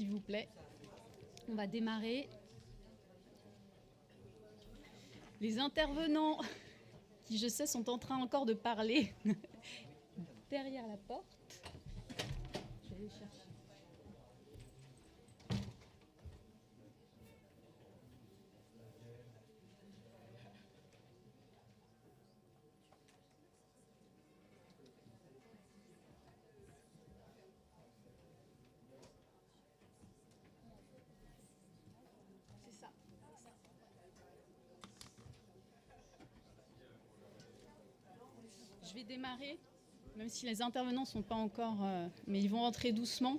s'il vous plaît. On va démarrer. Les intervenants, qui je sais sont en train encore de parler derrière la porte. Je vais aller chercher. Je vais démarrer, même si les intervenants ne sont pas encore... mais ils vont rentrer doucement,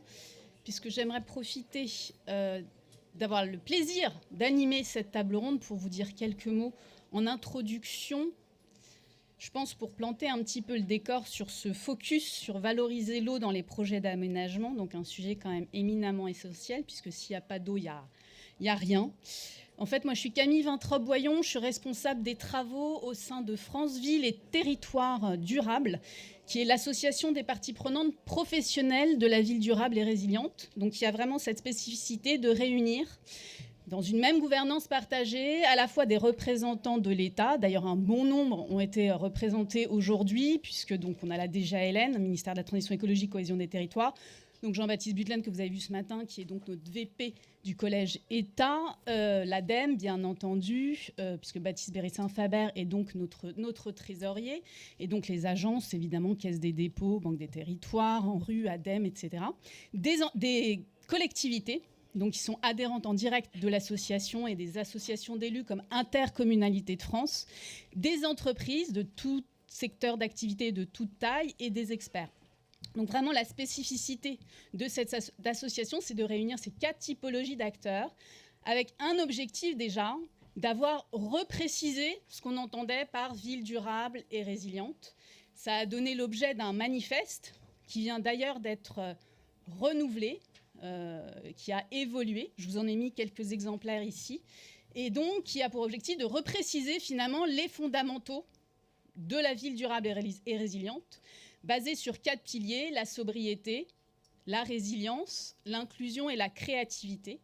puisque j'aimerais profiter d'avoir le plaisir d'animer cette table ronde pour vous dire quelques mots en introduction. Je pense pour planter un petit peu le décor sur ce focus sur valoriser l'eau dans les projets d'aménagement, donc un sujet quand même éminemment essentiel, puisque s'il n'y a pas d'eau, il n'y a rien. En fait, moi, je suis Camille Vintrop-Boyon, je suis responsable des travaux au sein de France Ville et Territoires Durables, qui est l'association des parties prenantes professionnelles de la ville durable et résiliente. Donc, il y a vraiment cette spécificité de réunir dans une même gouvernance partagée à la fois des représentants de l'État. D'ailleurs, un bon nombre ont été représentés aujourd'hui, puisque donc on a la DGALN, ministère de la Transition écologique, cohésion des territoires. Donc Jean-Baptiste Butlen, que vous avez vu ce matin, qui est donc notre VP du Collège État, l'ADEME, bien entendu, puisque Baptiste Bérissin-Faber est donc notre trésorier, et donc les agences, évidemment, Caisse des dépôts, Banque des territoires, ANRU, ADEME, etc. Des collectivités, donc qui sont adhérentes en direct de l'association et des associations d'élus comme Intercommunalité de France, des entreprises de tout secteur d'activité, de toute taille, et des experts. Donc vraiment, la spécificité de cette association, c'est de réunir ces 4 typologies d'acteurs avec un objectif déjà, d'avoir reprécisé ce qu'on entendait par ville durable et résiliente. Ça a donné l'objet d'un manifeste qui vient d'ailleurs d'être renouvelé, qui a évolué. Je vous en ai mis quelques exemplaires ici. Et donc, qui a pour objectif de repréciser finalement les fondamentaux de la ville durable et résiliente, basée sur 4 piliers, la sobriété, la résilience, l'inclusion et la créativité.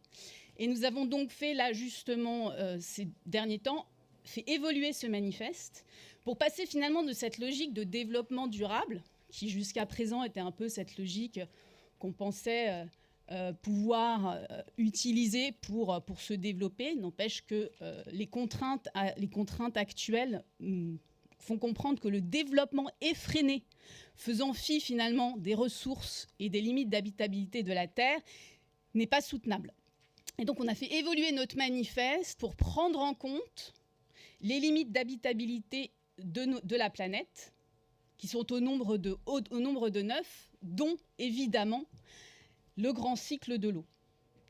Et nous avons donc fait là justement ces derniers temps, fait évoluer ce manifeste pour passer finalement de cette logique de développement durable, qui jusqu'à présent était un peu cette logique qu'on pensait pouvoir utiliser pour se développer. N'empêche que les contraintes actuelles font comprendre que le développement effréné, faisant fi finalement des ressources et des limites d'habitabilité de la Terre, n'est pas soutenable. Et donc on a fait évoluer notre manifeste pour prendre en compte les limites d'habitabilité de la planète, qui sont au nombre de 9, dont évidemment le grand cycle de l'eau.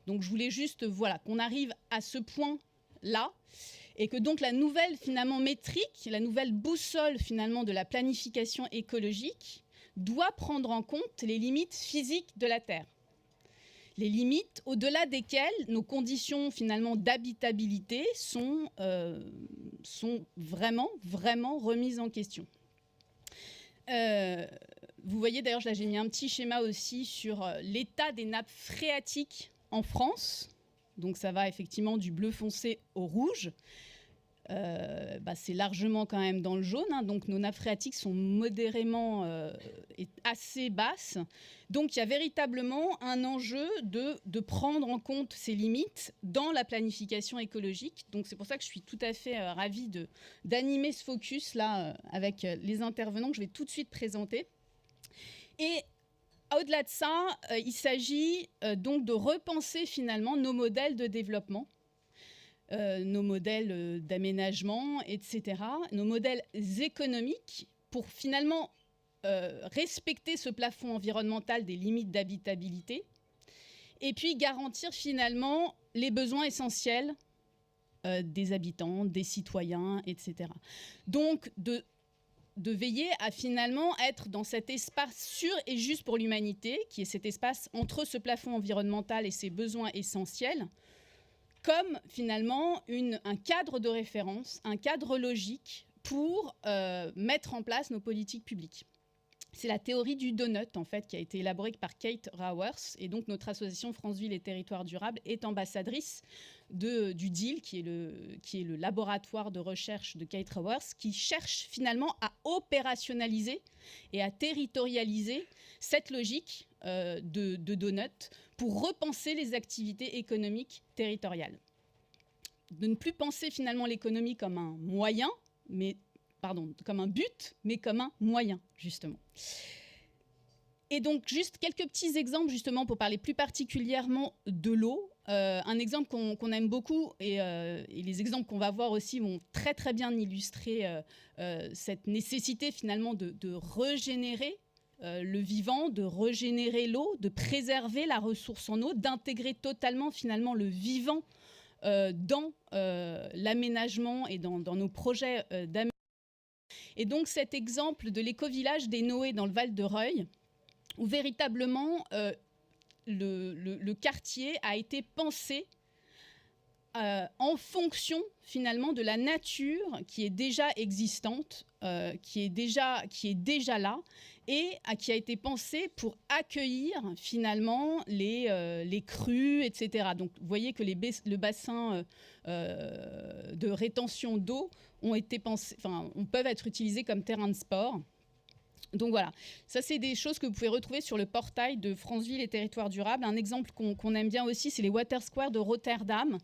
Donc je voulais juste qu'on arrive à ce point-là, et que donc la nouvelle finalement métrique, la nouvelle boussole finalement de la planification écologique doit prendre en compte les limites physiques de la Terre. Les limites au-delà desquelles nos conditions finalement d'habitabilité sont vraiment remises en question. Vous voyez d'ailleurs, là j'ai mis un petit schéma aussi sur l'état des nappes phréatiques en France. Donc ça va effectivement du bleu foncé au rouge. C'est largement quand même dans le jaune, hein, donc nos nappes phréatiques sont modérément et assez basses. Donc il y a véritablement un enjeu de prendre en compte ces limites dans la planification écologique. Donc c'est pour ça que je suis tout à fait ravie d'animer ce focus là avec les intervenants que je vais tout de suite présenter. Et au-delà de ça, il s'agit donc de repenser finalement nos modèles de développement, nos modèles d'aménagement, etc., nos modèles économiques pour finalement respecter ce plafond environnemental des limites d'habitabilité et puis garantir finalement les besoins essentiels des habitants, des citoyens, etc. Donc de veiller à finalement être dans cet espace sûr et juste pour l'humanité, qui est cet espace entre ce plafond environnemental et ses besoins essentiels, comme finalement un cadre de référence, un cadre logique pour mettre en place nos politiques publiques. C'est la théorie du donut, en fait, qui a été élaborée par Kate Raworth. Et donc, notre association France-Ville et Territoires Durables est ambassadrice du DEAL, qui est le laboratoire de recherche de Kate Raworth, qui cherche finalement à opérationnaliser et à territorialiser cette logique de donut pour repenser les activités économiques territoriales. De ne plus penser finalement l'économie comme un moyen, comme un but, mais comme un moyen, justement. Et donc, juste quelques petits exemples, justement, pour parler plus particulièrement de l'eau. Un exemple qu'on aime beaucoup, et les exemples qu'on va voir aussi vont très, très bien illustrer cette nécessité, finalement, de régénérer le vivant, de régénérer l'eau, de préserver la ressource en eau, d'intégrer totalement, finalement, le vivant dans l'aménagement et dans nos projets d'aménagement. Et donc cet exemple de l'éco-village des Noé dans le Val de Reuil, où véritablement le quartier a été pensé en fonction finalement de la nature qui est déjà existante, qui est déjà là, et qui a été pensé pour accueillir finalement les crues, etc. Donc vous voyez que le bassin de rétention d'eau peuvent être utilisés comme terrain de sport. Donc voilà, ça c'est des choses que vous pouvez retrouver sur le portail de France Ville et Territoires Durables. Un exemple qu'on aime bien aussi, c'est les Water Square de Rotterdam,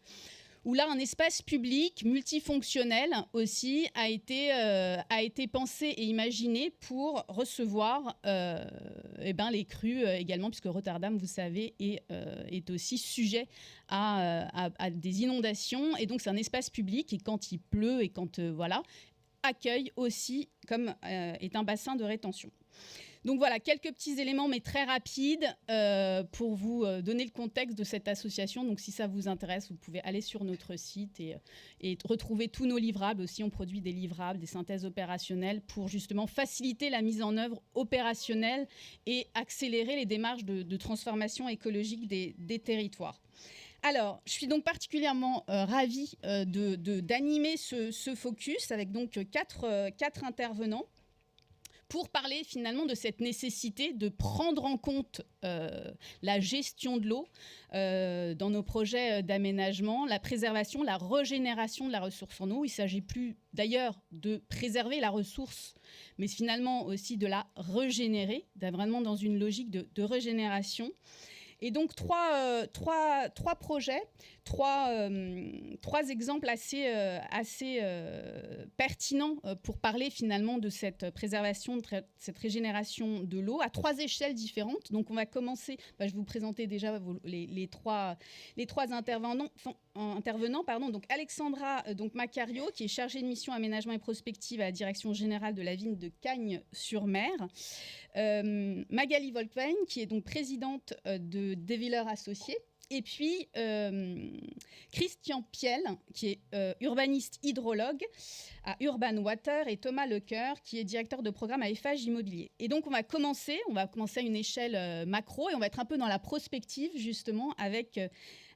où là, un espace public multifonctionnel aussi a été pensé et imaginé pour recevoir les crues également, puisque Rotterdam, vous savez, est aussi sujet à des inondations. Et donc, c'est un espace public qui, quand il pleut et quand, accueille aussi comme est un bassin de rétention. Donc voilà, quelques petits éléments, mais très rapides, pour vous donner le contexte de cette association. Donc si ça vous intéresse, vous pouvez aller sur notre site et retrouver tous nos livrables aussi. On produit des livrables, des synthèses opérationnelles pour justement faciliter la mise en œuvre opérationnelle et accélérer les démarches de transformation écologique des territoires. Alors, je suis donc particulièrement ravie d'animer ce focus avec donc quatre intervenants, pour parler finalement de cette nécessité de prendre en compte la gestion de l'eau dans nos projets d'aménagement, la préservation, la régénération de la ressource en eau. Il ne s'agit plus d'ailleurs de préserver la ressource, mais finalement aussi de la régénérer, vraiment dans une logique de régénération. Et donc trois projets, trois exemples assez pertinents pour parler finalement de cette préservation, de cette régénération de l'eau à trois échelles différentes. Donc on va commencer, je vais vous présenter déjà les trois intervenants. Donc Alexandra Macario, qui est chargée de mission aménagement et prospective à la direction générale de la ville de Cagnes-sur-Mer. Magali Volkwein, qui est donc présidente de Deviller Associés. Et puis Christian Piel, qui est urbaniste hydrologue à Urban Water, et Thomas Lecoeur, qui est directeur de programme à Eiffage Immobilier. Et donc on va commencer à une échelle macro, et on va être un peu dans la prospective justement avec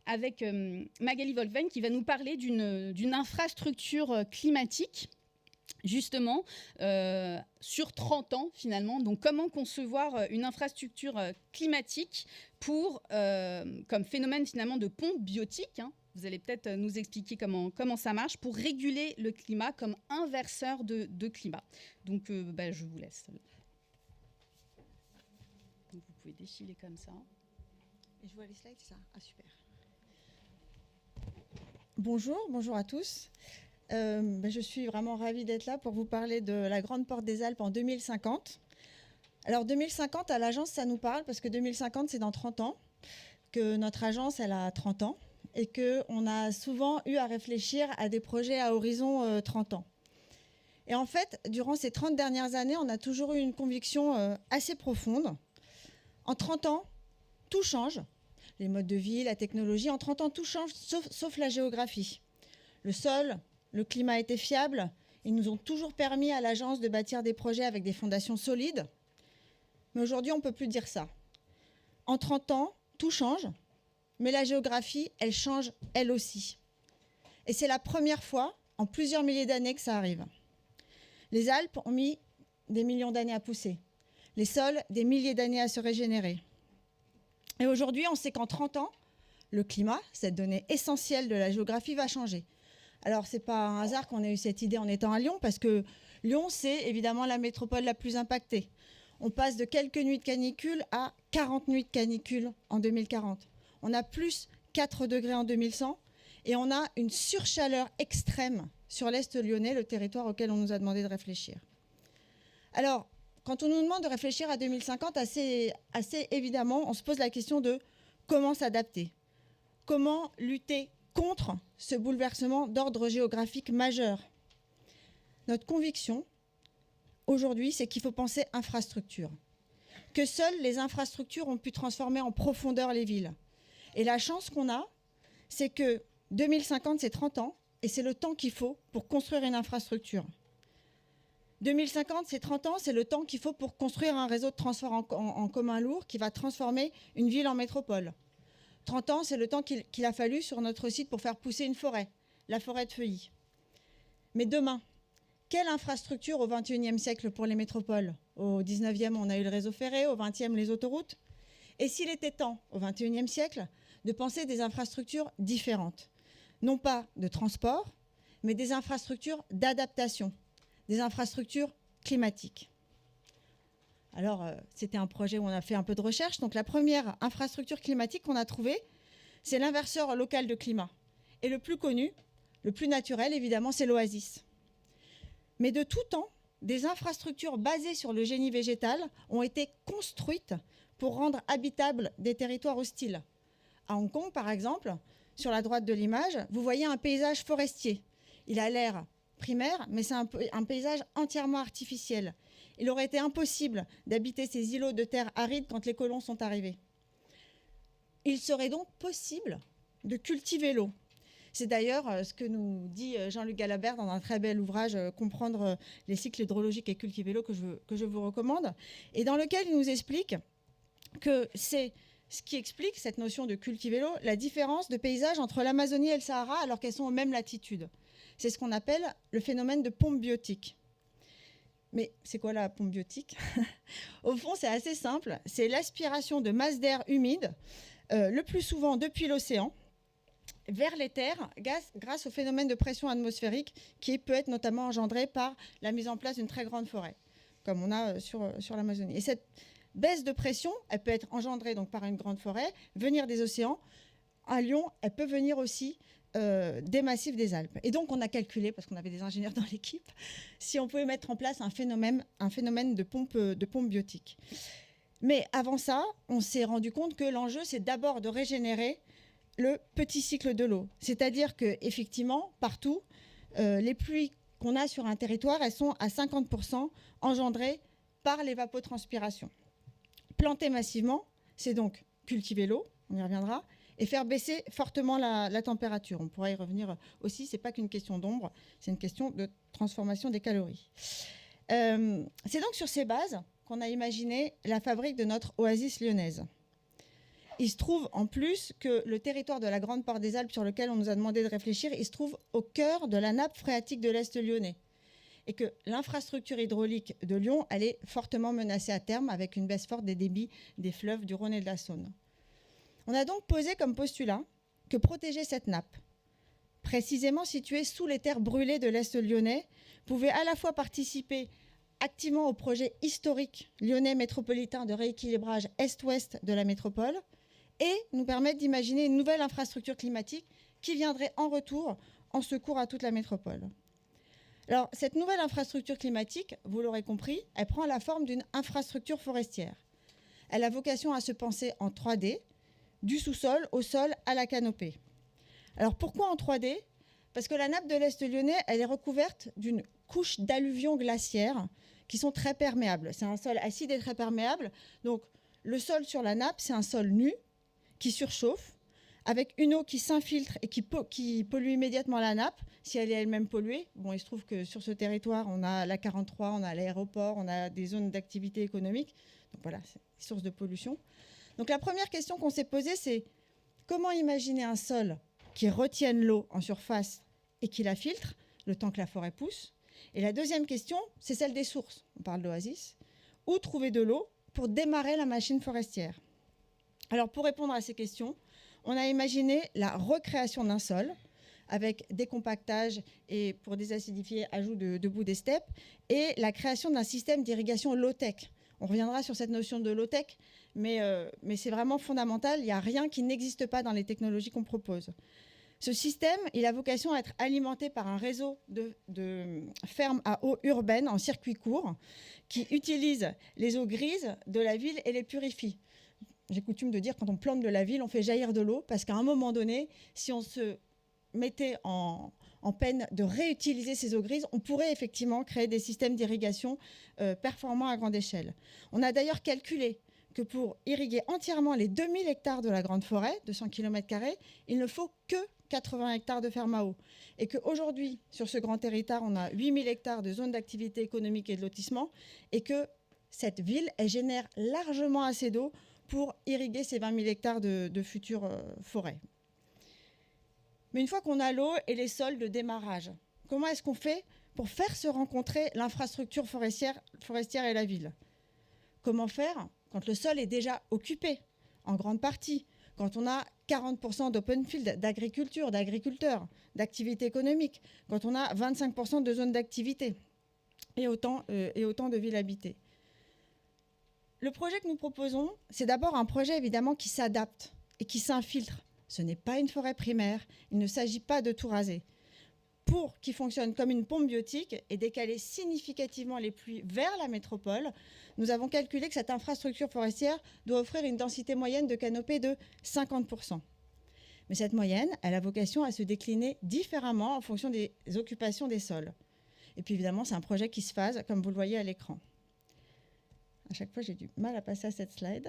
Magali Volkwein, qui va nous parler d'une infrastructure climatique, justement, sur 30 ans, finalement. Donc, comment concevoir une infrastructure climatique comme phénomène, finalement, de pompe biotique, hein. Vous allez peut-être nous expliquer comment ça marche, pour réguler le climat comme inverseur de climat. Donc, je vous laisse. Donc, vous pouvez défiler comme ça. Et je vois les slides, c'est ça? Ah, super. Bonjour à tous. Je suis vraiment ravie d'être là pour vous parler de la Grande Porte des Alpes en 2050. Alors 2050, à l'agence, ça nous parle parce que 2050, c'est dans 30 ans, que notre agence, elle a 30 ans, et qu'on a souvent eu à réfléchir à des projets à horizon 30 ans. Et en fait, durant ces 30 dernières années, on a toujours eu une conviction assez profonde. En 30 ans, tout change. Les modes de vie, la technologie, en 30 ans, tout change, sauf la géographie. Le sol, le climat était fiable. Ils nous ont toujours permis à l'agence de bâtir des projets avec des fondations solides. Mais aujourd'hui, on ne peut plus dire ça. En 30 ans, tout change, mais la géographie, elle change elle aussi. Et c'est la première fois en plusieurs milliers d'années que ça arrive. Les Alpes ont mis des millions d'années à pousser. les sols des milliers d'années à se régénérer. Et aujourd'hui, on sait qu'en 30 ans, le climat, cette donnée essentielle de la géographie, va changer. Alors, ce n'est pas un hasard qu'on ait eu cette idée en étant à Lyon, parce que Lyon, c'est évidemment la métropole la plus impactée. On passe de quelques nuits de canicule à 40 nuits de canicule en 2040. On a plus 4 degrés en 2100 et on a une surchaleur extrême sur l'Est lyonnais, le territoire auquel on nous a demandé de réfléchir. Alors, quand on nous demande de réfléchir à 2050, assez évidemment, on se pose la question de comment s'adapter. Comment lutter contre ce bouleversement d'ordre géographique majeur? Notre conviction, aujourd'hui, c'est qu'il faut penser infrastructure. Que seules les infrastructures ont pu transformer en profondeur les villes. Et la chance qu'on a, c'est que 2050, c'est 30 ans, et c'est le temps qu'il faut pour construire une infrastructure. 2050, c'est 30 ans, c'est le temps qu'il faut pour construire un réseau de transport en commun lourd qui va transformer une ville en métropole. 30 ans, c'est le temps qu'il a fallu sur notre site pour faire pousser une forêt, la forêt de Feuilly. Mais demain, quelle infrastructure au XXIe siècle pour les métropoles? Au XIXe, on a eu le réseau ferré, au XXe, les autoroutes. Et s'il était temps, au XXIe siècle, de penser des infrastructures différentes? Non pas de transport, mais des infrastructures d'adaptation, des infrastructures climatiques. Alors, c'était un projet où on a fait un peu de recherche. Donc, la première infrastructure climatique qu'on a trouvée, c'est l'inverseur local de climat. Et le plus connu, le plus naturel, évidemment, c'est l'Oasis. Mais de tout temps, des infrastructures basées sur le génie végétal ont été construites pour rendre habitables des territoires hostiles. À Hong Kong, par exemple, sur la droite de l'image, vous voyez un paysage forestier. Il a l'air primaire, mais c'est un paysage entièrement artificiel. Il aurait été impossible d'habiter ces îlots de terre arides quand les colons sont arrivés. Il serait donc possible de cultiver l'eau. C'est d'ailleurs ce que nous dit Jean-Luc Galabert dans un très bel ouvrage « Comprendre les cycles hydrologiques et cultiver l'eau » que je vous recommande, et dans lequel il nous explique que c'est ce qui explique cette notion de cultiver l'eau, la différence de paysage entre l'Amazonie et le Sahara alors qu'elles sont aux mêmes latitudes. C'est ce qu'on appelle le phénomène de pompe biotique. Mais c'est quoi la pompe biotique? Au fond, c'est assez simple. C'est l'aspiration de masse d'air humide, le plus souvent depuis l'océan, vers les terres grâce au phénomène de pression atmosphérique qui peut être notamment engendré par la mise en place d'une très grande forêt, comme on a sur l'Amazonie. Et cette baisse de pression, elle peut être engendrée donc, par une grande forêt, venir des océans. À Lyon, elle peut venir aussi des massifs des Alpes. Et donc, on a calculé, parce qu'on avait des ingénieurs dans l'équipe, si on pouvait mettre en place un phénomène de pompe biotique. Mais avant ça, on s'est rendu compte que l'enjeu, c'est d'abord de régénérer le petit cycle de l'eau. C'est-à-dire qu'effectivement, partout, les pluies qu'on a sur un territoire, elles sont à 50% engendrées par l'évapotranspiration. Planter massivement, c'est donc cultiver l'eau, on y reviendra, et faire baisser fortement la température. On pourra y revenir aussi, ce n'est pas qu'une question d'ombre, c'est une question de transformation des calories. C'est donc sur ces bases qu'on a imaginé la fabrique de notre oasis lyonnaise. Il se trouve en plus que le territoire de la Grande Porte des Alpes sur lequel on nous a demandé de réfléchir, il se trouve au cœur de la nappe phréatique de l'Est lyonnais. Et que l'infrastructure hydraulique de Lyon, elle est fortement menacée à terme avec une baisse forte des débits des fleuves du Rhône et de la Saône. On a donc posé comme postulat que protéger cette nappe, précisément située sous les terres brûlées de l'Est lyonnais, pouvait à la fois participer activement au projet historique lyonnais métropolitain de rééquilibrage est-ouest de la métropole et nous permettre d'imaginer une nouvelle infrastructure climatique qui viendrait en retour en secours à toute la métropole. Alors, cette nouvelle infrastructure climatique, vous l'aurez compris, elle prend la forme d'une infrastructure forestière. Elle a vocation à se penser en 3D, du sous-sol au sol à la canopée. Alors, pourquoi en 3D? Parce que la nappe de l'Est lyonnais, elle est recouverte d'une couche d'alluvions glaciaires qui sont très perméables. C'est un sol acide et très perméable. Donc, le sol sur la nappe, c'est un sol nu qui surchauffe, avec une eau qui s'infiltre et qui pollue immédiatement la nappe, si elle est elle-même polluée. Bon, il se trouve que sur ce territoire, on a la 43, on a l'aéroport, on a des zones d'activité économique. Donc voilà, c'est une source de pollution. Donc la première question qu'on s'est posée, c'est comment imaginer un sol qui retienne l'eau en surface et qui la filtre, le temps que la forêt pousse. Et la deuxième question, c'est celle des sources. On parle d'oasis. Où trouver de l'eau pour démarrer la machine forestière? Alors, pour répondre à ces questions, on a imaginé la recréation d'un sol avec décompactage et, pour désacidifier, ajout de boue des steppes, et la création d'un système d'irrigation low-tech. On reviendra sur cette notion de low-tech, mais c'est vraiment fondamental. Il n'y a rien qui n'existe pas dans les technologies qu'on propose. Ce système, il a vocation à être alimenté par un réseau de fermes à eau urbaine en circuit court qui utilisent les eaux grises de la ville et les purifient. J'ai coutume de dire, quand on plante de la ville, on fait jaillir de l'eau, parce qu'à un moment donné, si on se mettait en peine de réutiliser ces eaux grises, on pourrait effectivement créer des systèmes d'irrigation performants à grande échelle. On a d'ailleurs calculé que pour irriguer entièrement les 2000 hectares de la Grande Forêt, de 100 km², il ne faut que 80 hectares de ferme à eau. Et qu'aujourd'hui, sur ce grand territoire, on a 8000 hectares de zones d'activité économique et de lotissement, et que cette ville, elle génère largement assez d'eau pour irriguer ces 20 000 hectares de futures forêts. Mais une fois qu'on a l'eau et les sols de démarrage, comment est-ce qu'on fait pour faire se rencontrer l'infrastructure forestière et la ville? Comment faire quand le sol est déjà occupé en grande partie, quand on a 40% d'open field, d'agriculture, d'agriculteurs, d'activité économique, quand on a 25% de zones d'activité et autant de villes habitées? Le projet que nous proposons, c'est d'abord un projet évidemment qui s'adapte et qui s'infiltre. Ce n'est pas une forêt primaire, il ne s'agit pas de tout raser. Pour qu'il fonctionne comme une pompe biotique et décaler significativement les pluies vers la métropole, nous avons calculé que cette infrastructure forestière doit offrir une densité moyenne de canopée de 50%. Mais cette moyenne, elle a vocation à se décliner différemment en fonction des occupations des sols. Et puis évidemment, c'est un projet qui se phase, comme vous le voyez à l'écran. À chaque fois, j'ai du mal à passer à cette slide.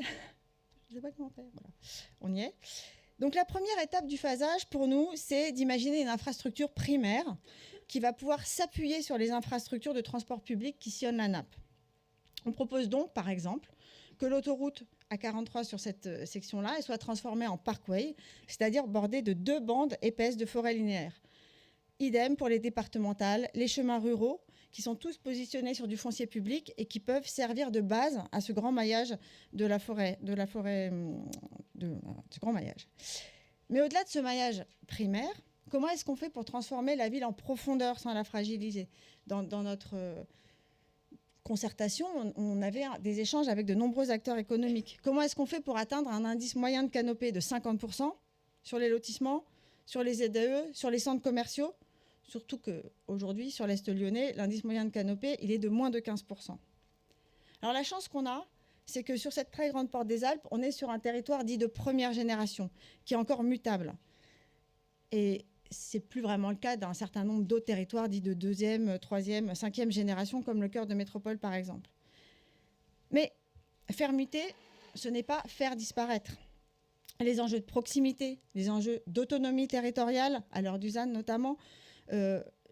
Je ne sais pas comment faire. Voilà. On y est. Donc la première étape du phasage, pour nous, c'est d'imaginer une infrastructure primaire qui va pouvoir s'appuyer sur les infrastructures de transport public qui sillonnent la nappe. On propose donc, par exemple, que l'autoroute A43 sur cette section-là soit transformée en parkway, c'est-à-dire bordée de 2 bandes épaisses de forêt linéaire. Idem pour les départementales, les chemins ruraux, qui sont tous positionnés sur du foncier public et qui peuvent servir de base à ce grand maillage de la forêt, ce grand maillage. Mais au-delà de ce maillage primaire, comment est-ce qu'on fait pour transformer la ville en profondeur sans la fragiliser? Dans notre concertation, on avait des échanges avec de nombreux acteurs économiques. Comment est-ce qu'on fait pour atteindre un indice moyen de canopée de 50% sur les lotissements, sur les ZAE, sur les centres commerciaux? Surtout qu'aujourd'hui, sur l'Est lyonnais, l'indice moyen de canopée, il est de moins de 15%. Alors la chance qu'on a, c'est que sur cette très grande porte des Alpes, on est sur un territoire dit de première génération, qui est encore mutable. Et ce n'est plus vraiment le cas d'un certain nombre d'autres territoires dits de deuxième, troisième, cinquième génération, comme le cœur de métropole, par exemple. Mais faire muter, ce n'est pas faire disparaître. Les enjeux de proximité, les enjeux d'autonomie territoriale, à l'heure du ZAN notamment,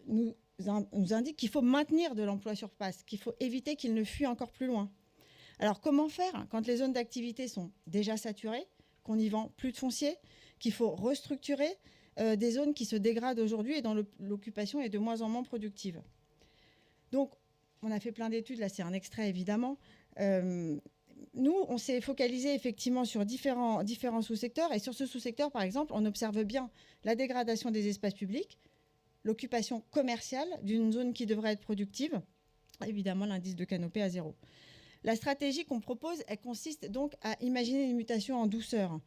nous indiquent qu'il faut maintenir de l'emploi sur place, qu'il faut éviter qu'il ne fuit encore plus loin. Alors comment faire quand les zones d'activité sont déjà saturées, qu'on n'y vend plus de foncier, qu'il faut restructurer des zones qui se dégradent aujourd'hui et dont l'occupation est de moins en moins productive? Donc, on a fait plein d'études, là c'est un extrait évidemment. Nous, on s'est focalisé effectivement sur différents sous-secteurs, et sur ce sous-secteur, par exemple, on observe bien la dégradation des espaces publics, l'occupation commerciale d'une zone qui devrait être productive, évidemment l'indice de canopée à 0. La stratégie qu'on propose, elle consiste donc à imaginer une mutation en douceur,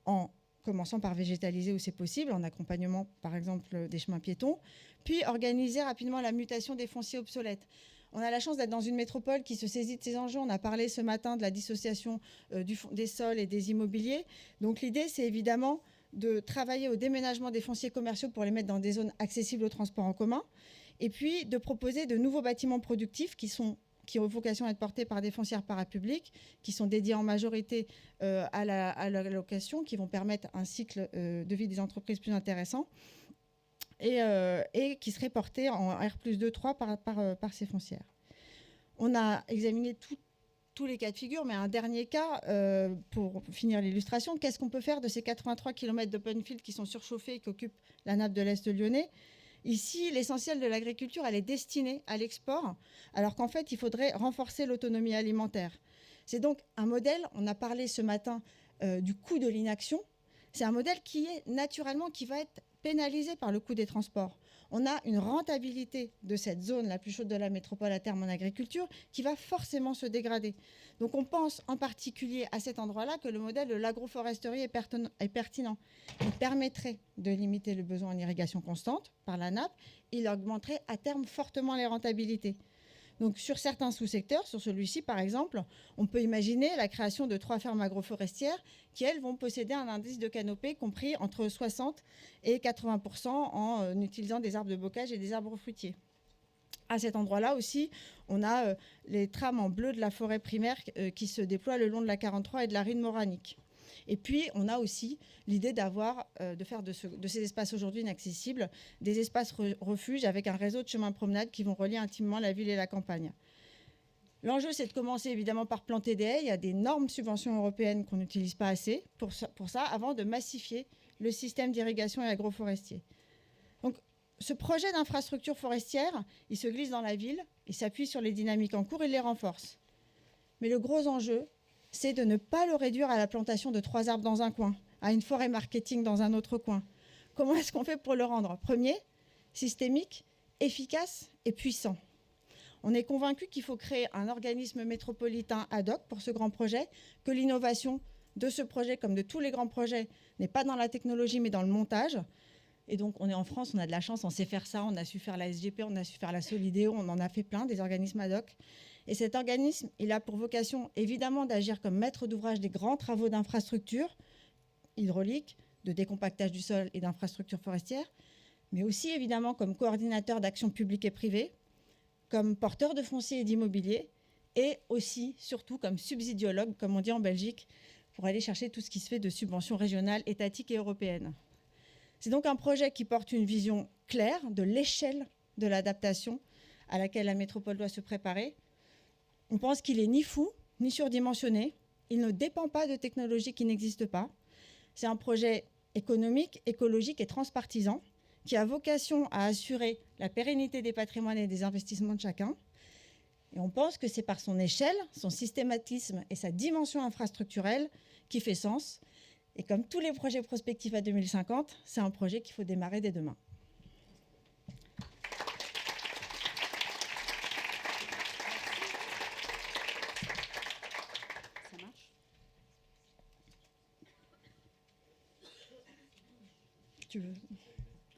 en commençant par végétaliser où c'est possible, en accompagnement par exemple des chemins piétons, puis organiser rapidement la mutation des fonciers obsolètes. On a la chance d'être dans une métropole qui se saisit de ces enjeux. On a parlé ce matin de la dissociation des sols et des immobiliers. Donc l'idée, c'est évidemment de travailler au déménagement des fonciers commerciaux pour les mettre dans des zones accessibles au transport en commun, et puis de proposer de nouveaux bâtiments productifs qui ont vocation à être portés par des foncières parapubliques, qui sont dédiés en majorité à la location, qui vont permettre un cycle de vie des entreprises plus intéressant, et qui seraient portés en R+2-3 par ces foncières. On a examiné tous les cas de figure, mais un dernier cas, pour finir l'illustration, qu'est-ce qu'on peut faire de ces 83 km d'open field qui sont surchauffés et qui occupent la nappe de l'Est lyonnais? Ici, l'essentiel de l'agriculture, elle est destinée à l'export, alors qu'en fait, il faudrait renforcer l'autonomie alimentaire. C'est donc un modèle, on a parlé ce matin du coût de l'inaction, c'est un modèle qui est naturellement, qui va être pénalisé par le coût des transports. On a une rentabilité de cette zone la plus chaude de la métropole à terme en agriculture qui va forcément se dégrader. Donc on pense en particulier à cet endroit-là que le modèle de l'agroforesterie est pertinent. Il permettrait de limiter le besoin en irrigation constante par la nappe, il augmenterait à terme fortement les rentabilités. Donc sur certains sous-secteurs, sur celui-ci par exemple, on peut imaginer la création de 3 fermes agroforestières qui, elles, vont posséder un indice de canopée compris entre 60 et 80% en utilisant des arbres de bocage et des arbres fruitiers. À cet endroit-là aussi, on a les trames en bleu de la forêt primaire qui se déploient le long de la 43 et de la ride moranique. Et puis, on a aussi l'idée de faire de ces espaces aujourd'hui inaccessibles des espaces refuges avec un réseau de chemins de promenade qui vont relier intimement la ville et la campagne. L'enjeu, c'est de commencer évidemment par planter des haies. Il y a d'énormes subventions européennes qu'on n'utilise pas assez pour ça, avant de massifier le système d'irrigation et agroforestier. Donc, ce projet d'infrastructure forestière, il se glisse dans la ville, il s'appuie sur les dynamiques en cours, il les renforce. Mais le gros enjeu, c'est de ne pas le réduire à la plantation de 3 arbres dans un coin, à une forêt marketing dans un autre coin. Comment est-ce qu'on fait pour le rendre? Premier, systémique, efficace et puissant. On est convaincu qu'il faut créer un organisme métropolitain ad hoc pour ce grand projet, que l'innovation de ce projet, comme de tous les grands projets, n'est pas dans la technologie mais dans le montage. Et donc, on est en France, on a de la chance, on sait faire ça, on a su faire la SGP, on a su faire la Solidéo, on en a fait plein, des organismes ad hoc. Et cet organisme, il a pour vocation, évidemment, d'agir comme maître d'ouvrage des grands travaux d'infrastructure hydraulique, de décompactage du sol et d'infrastructures forestières, mais aussi, évidemment, comme coordinateur d'actions publiques et privées, comme porteur de foncier et d'immobilier, et aussi, surtout, comme subsidiologue, comme on dit en Belgique, pour aller chercher tout ce qui se fait de subventions régionales, étatiques et européennes. C'est donc un projet qui porte une vision claire de l'échelle de l'adaptation à laquelle la métropole doit se préparer. On pense qu'il n'est ni fou, ni surdimensionné. Il ne dépend pas de technologies qui n'existent pas. C'est un projet économique, écologique et transpartisan qui a vocation à assurer la pérennité des patrimoines et des investissements de chacun. Et on pense que c'est par son échelle, son systématisme et sa dimension infrastructurelle qui fait sens. Et comme tous les projets prospectifs à 2050, c'est un projet qu'il faut démarrer dès demain. Ça marche? Tu veux?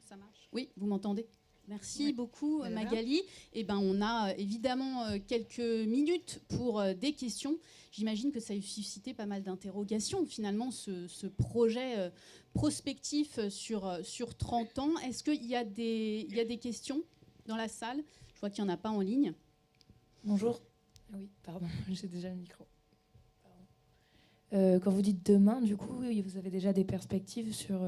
Ça marche? Oui, vous m'entendez? Merci beaucoup Voilà. Magali. Eh ben, on a évidemment quelques minutes pour des questions. J'imagine que ça a suscité pas mal d'interrogations finalement ce projet prospectif sur 30 ans. Est-ce qu'il y a des questions dans la salle? Je vois qu'il n'y en a pas en ligne. Bonjour. Oui, pardon, j'ai déjà le micro. Quand vous dites demain, du coup, vous avez déjà des perspectives sur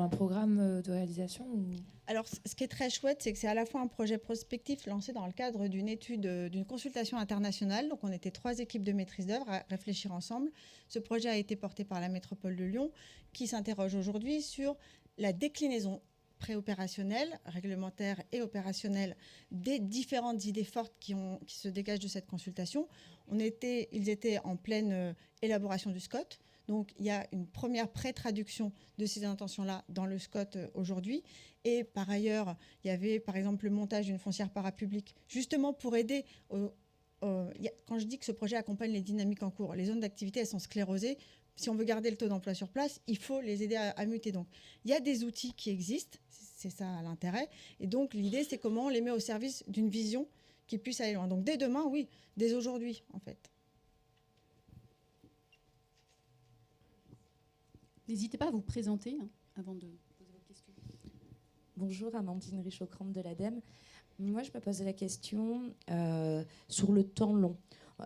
un programme de réalisation ou... Alors, ce qui est très chouette, c'est que c'est à la fois un projet prospectif lancé dans le cadre d'une étude, d'une consultation internationale. Donc, on était 3 équipes de maîtrise d'œuvre à réfléchir ensemble. Ce projet a été porté par la métropole de Lyon, qui s'interroge aujourd'hui sur la déclinaison préopérationnelle, réglementaire et opérationnelle des différentes idées fortes qui se dégagent de cette consultation. Ils étaient en pleine élaboration du SCOT. Donc, il y a une première pré-traduction de ces intentions-là dans le SCOT aujourd'hui. Et par ailleurs, il y avait, par exemple, le montage d'une foncière parapublique, justement pour aider... quand je dis que ce projet accompagne les dynamiques en cours, les zones d'activité, elles sont sclérosées. Si on veut garder le taux d'emploi sur place, il faut les aider à muter. Donc, il y a des outils qui existent, c'est ça l'intérêt. Et donc, l'idée, c'est comment on les met au service d'une vision qui puisse aller loin. Donc, dès demain, oui, dès aujourd'hui, en fait. N'hésitez pas à vous présenter avant de poser vos questions. Bonjour, Amandine Richaud-Crante de l'ADEME. Moi, je me posais la question sur le temps long.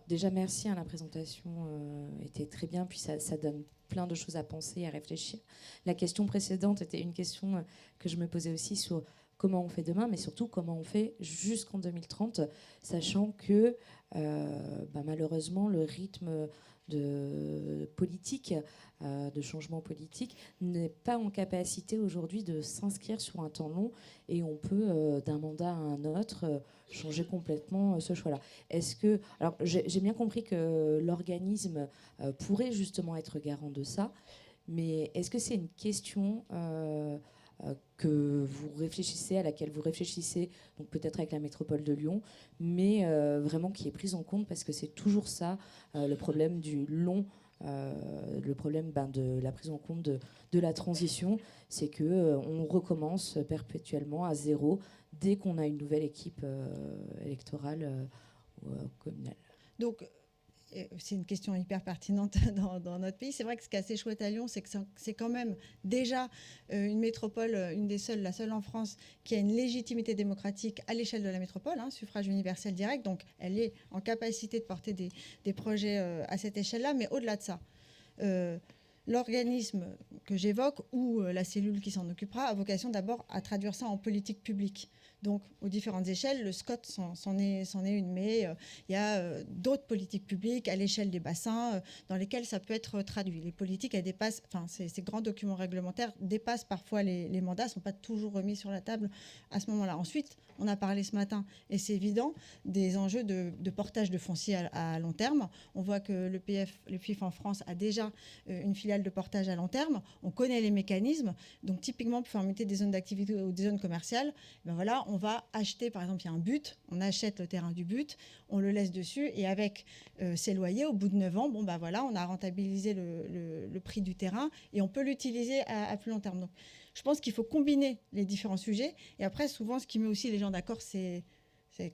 Déjà, merci, la présentation était très bien, puis ça donne plein de choses à penser et à réfléchir. La question précédente était une question que je me posais aussi sur comment on fait demain, mais surtout comment on fait jusqu'en 2030, sachant que malheureusement, le rythme politique, de changement politique, n'est pas en capacité aujourd'hui de s'inscrire sur un temps long, et on peut, d'un mandat à un autre, changer complètement ce choix-là. Est-ce que... Alors, j'ai bien compris que l'organisme pourrait justement être garant de ça, mais est-ce que c'est une question que vous réfléchissez, à laquelle vous réfléchissez, donc peut-être avec la métropole de Lyon, mais vraiment qui est prise en compte, parce que c'est toujours ça, le problème du long, le problème de la prise en compte de la transition, c'est qu'on recommence perpétuellement à zéro dès qu'on a une nouvelle équipe électorale ou communale. Donc, c'est une question hyper pertinente dans notre pays. C'est vrai que ce qui est assez chouette à Lyon, c'est que c'est quand même déjà une métropole, la seule en France, qui a une légitimité démocratique à l'échelle de la métropole, suffrage universel direct. Donc, elle est en capacité de porter des projets à cette échelle-là. Mais au-delà de ça, l'organisme que j'évoque, ou la cellule qui s'en occupera, a vocation d'abord à traduire ça en politique publique. Donc, aux différentes échelles, le SCOT c'en est une, mais il y a d'autres politiques publiques à l'échelle des bassins dans lesquelles ça peut être traduit. Les politiques, elles dépassent, ces grands documents réglementaires dépassent parfois les mandats, ne sont pas toujours remis sur la table à ce moment-là. Ensuite, on a parlé ce matin, et c'est évident, des enjeux de portage de foncier à long terme. On voit que le PIF en France a déjà une filiale de portage à long terme. On connaît les mécanismes. Donc, typiquement, pour faire muter des zones d'activité ou des zones commerciales, ben voilà, on va acheter, par exemple, il y a un but, on achète le terrain du but, on le laisse dessus, et avec ses loyers, au bout de 9 ans, bon, ben voilà, on a rentabilisé le prix du terrain, et on peut l'utiliser à plus long terme. Donc, je pense qu'il faut combiner les différents sujets. Et après, souvent, ce qui met aussi les gens d'accord, c'est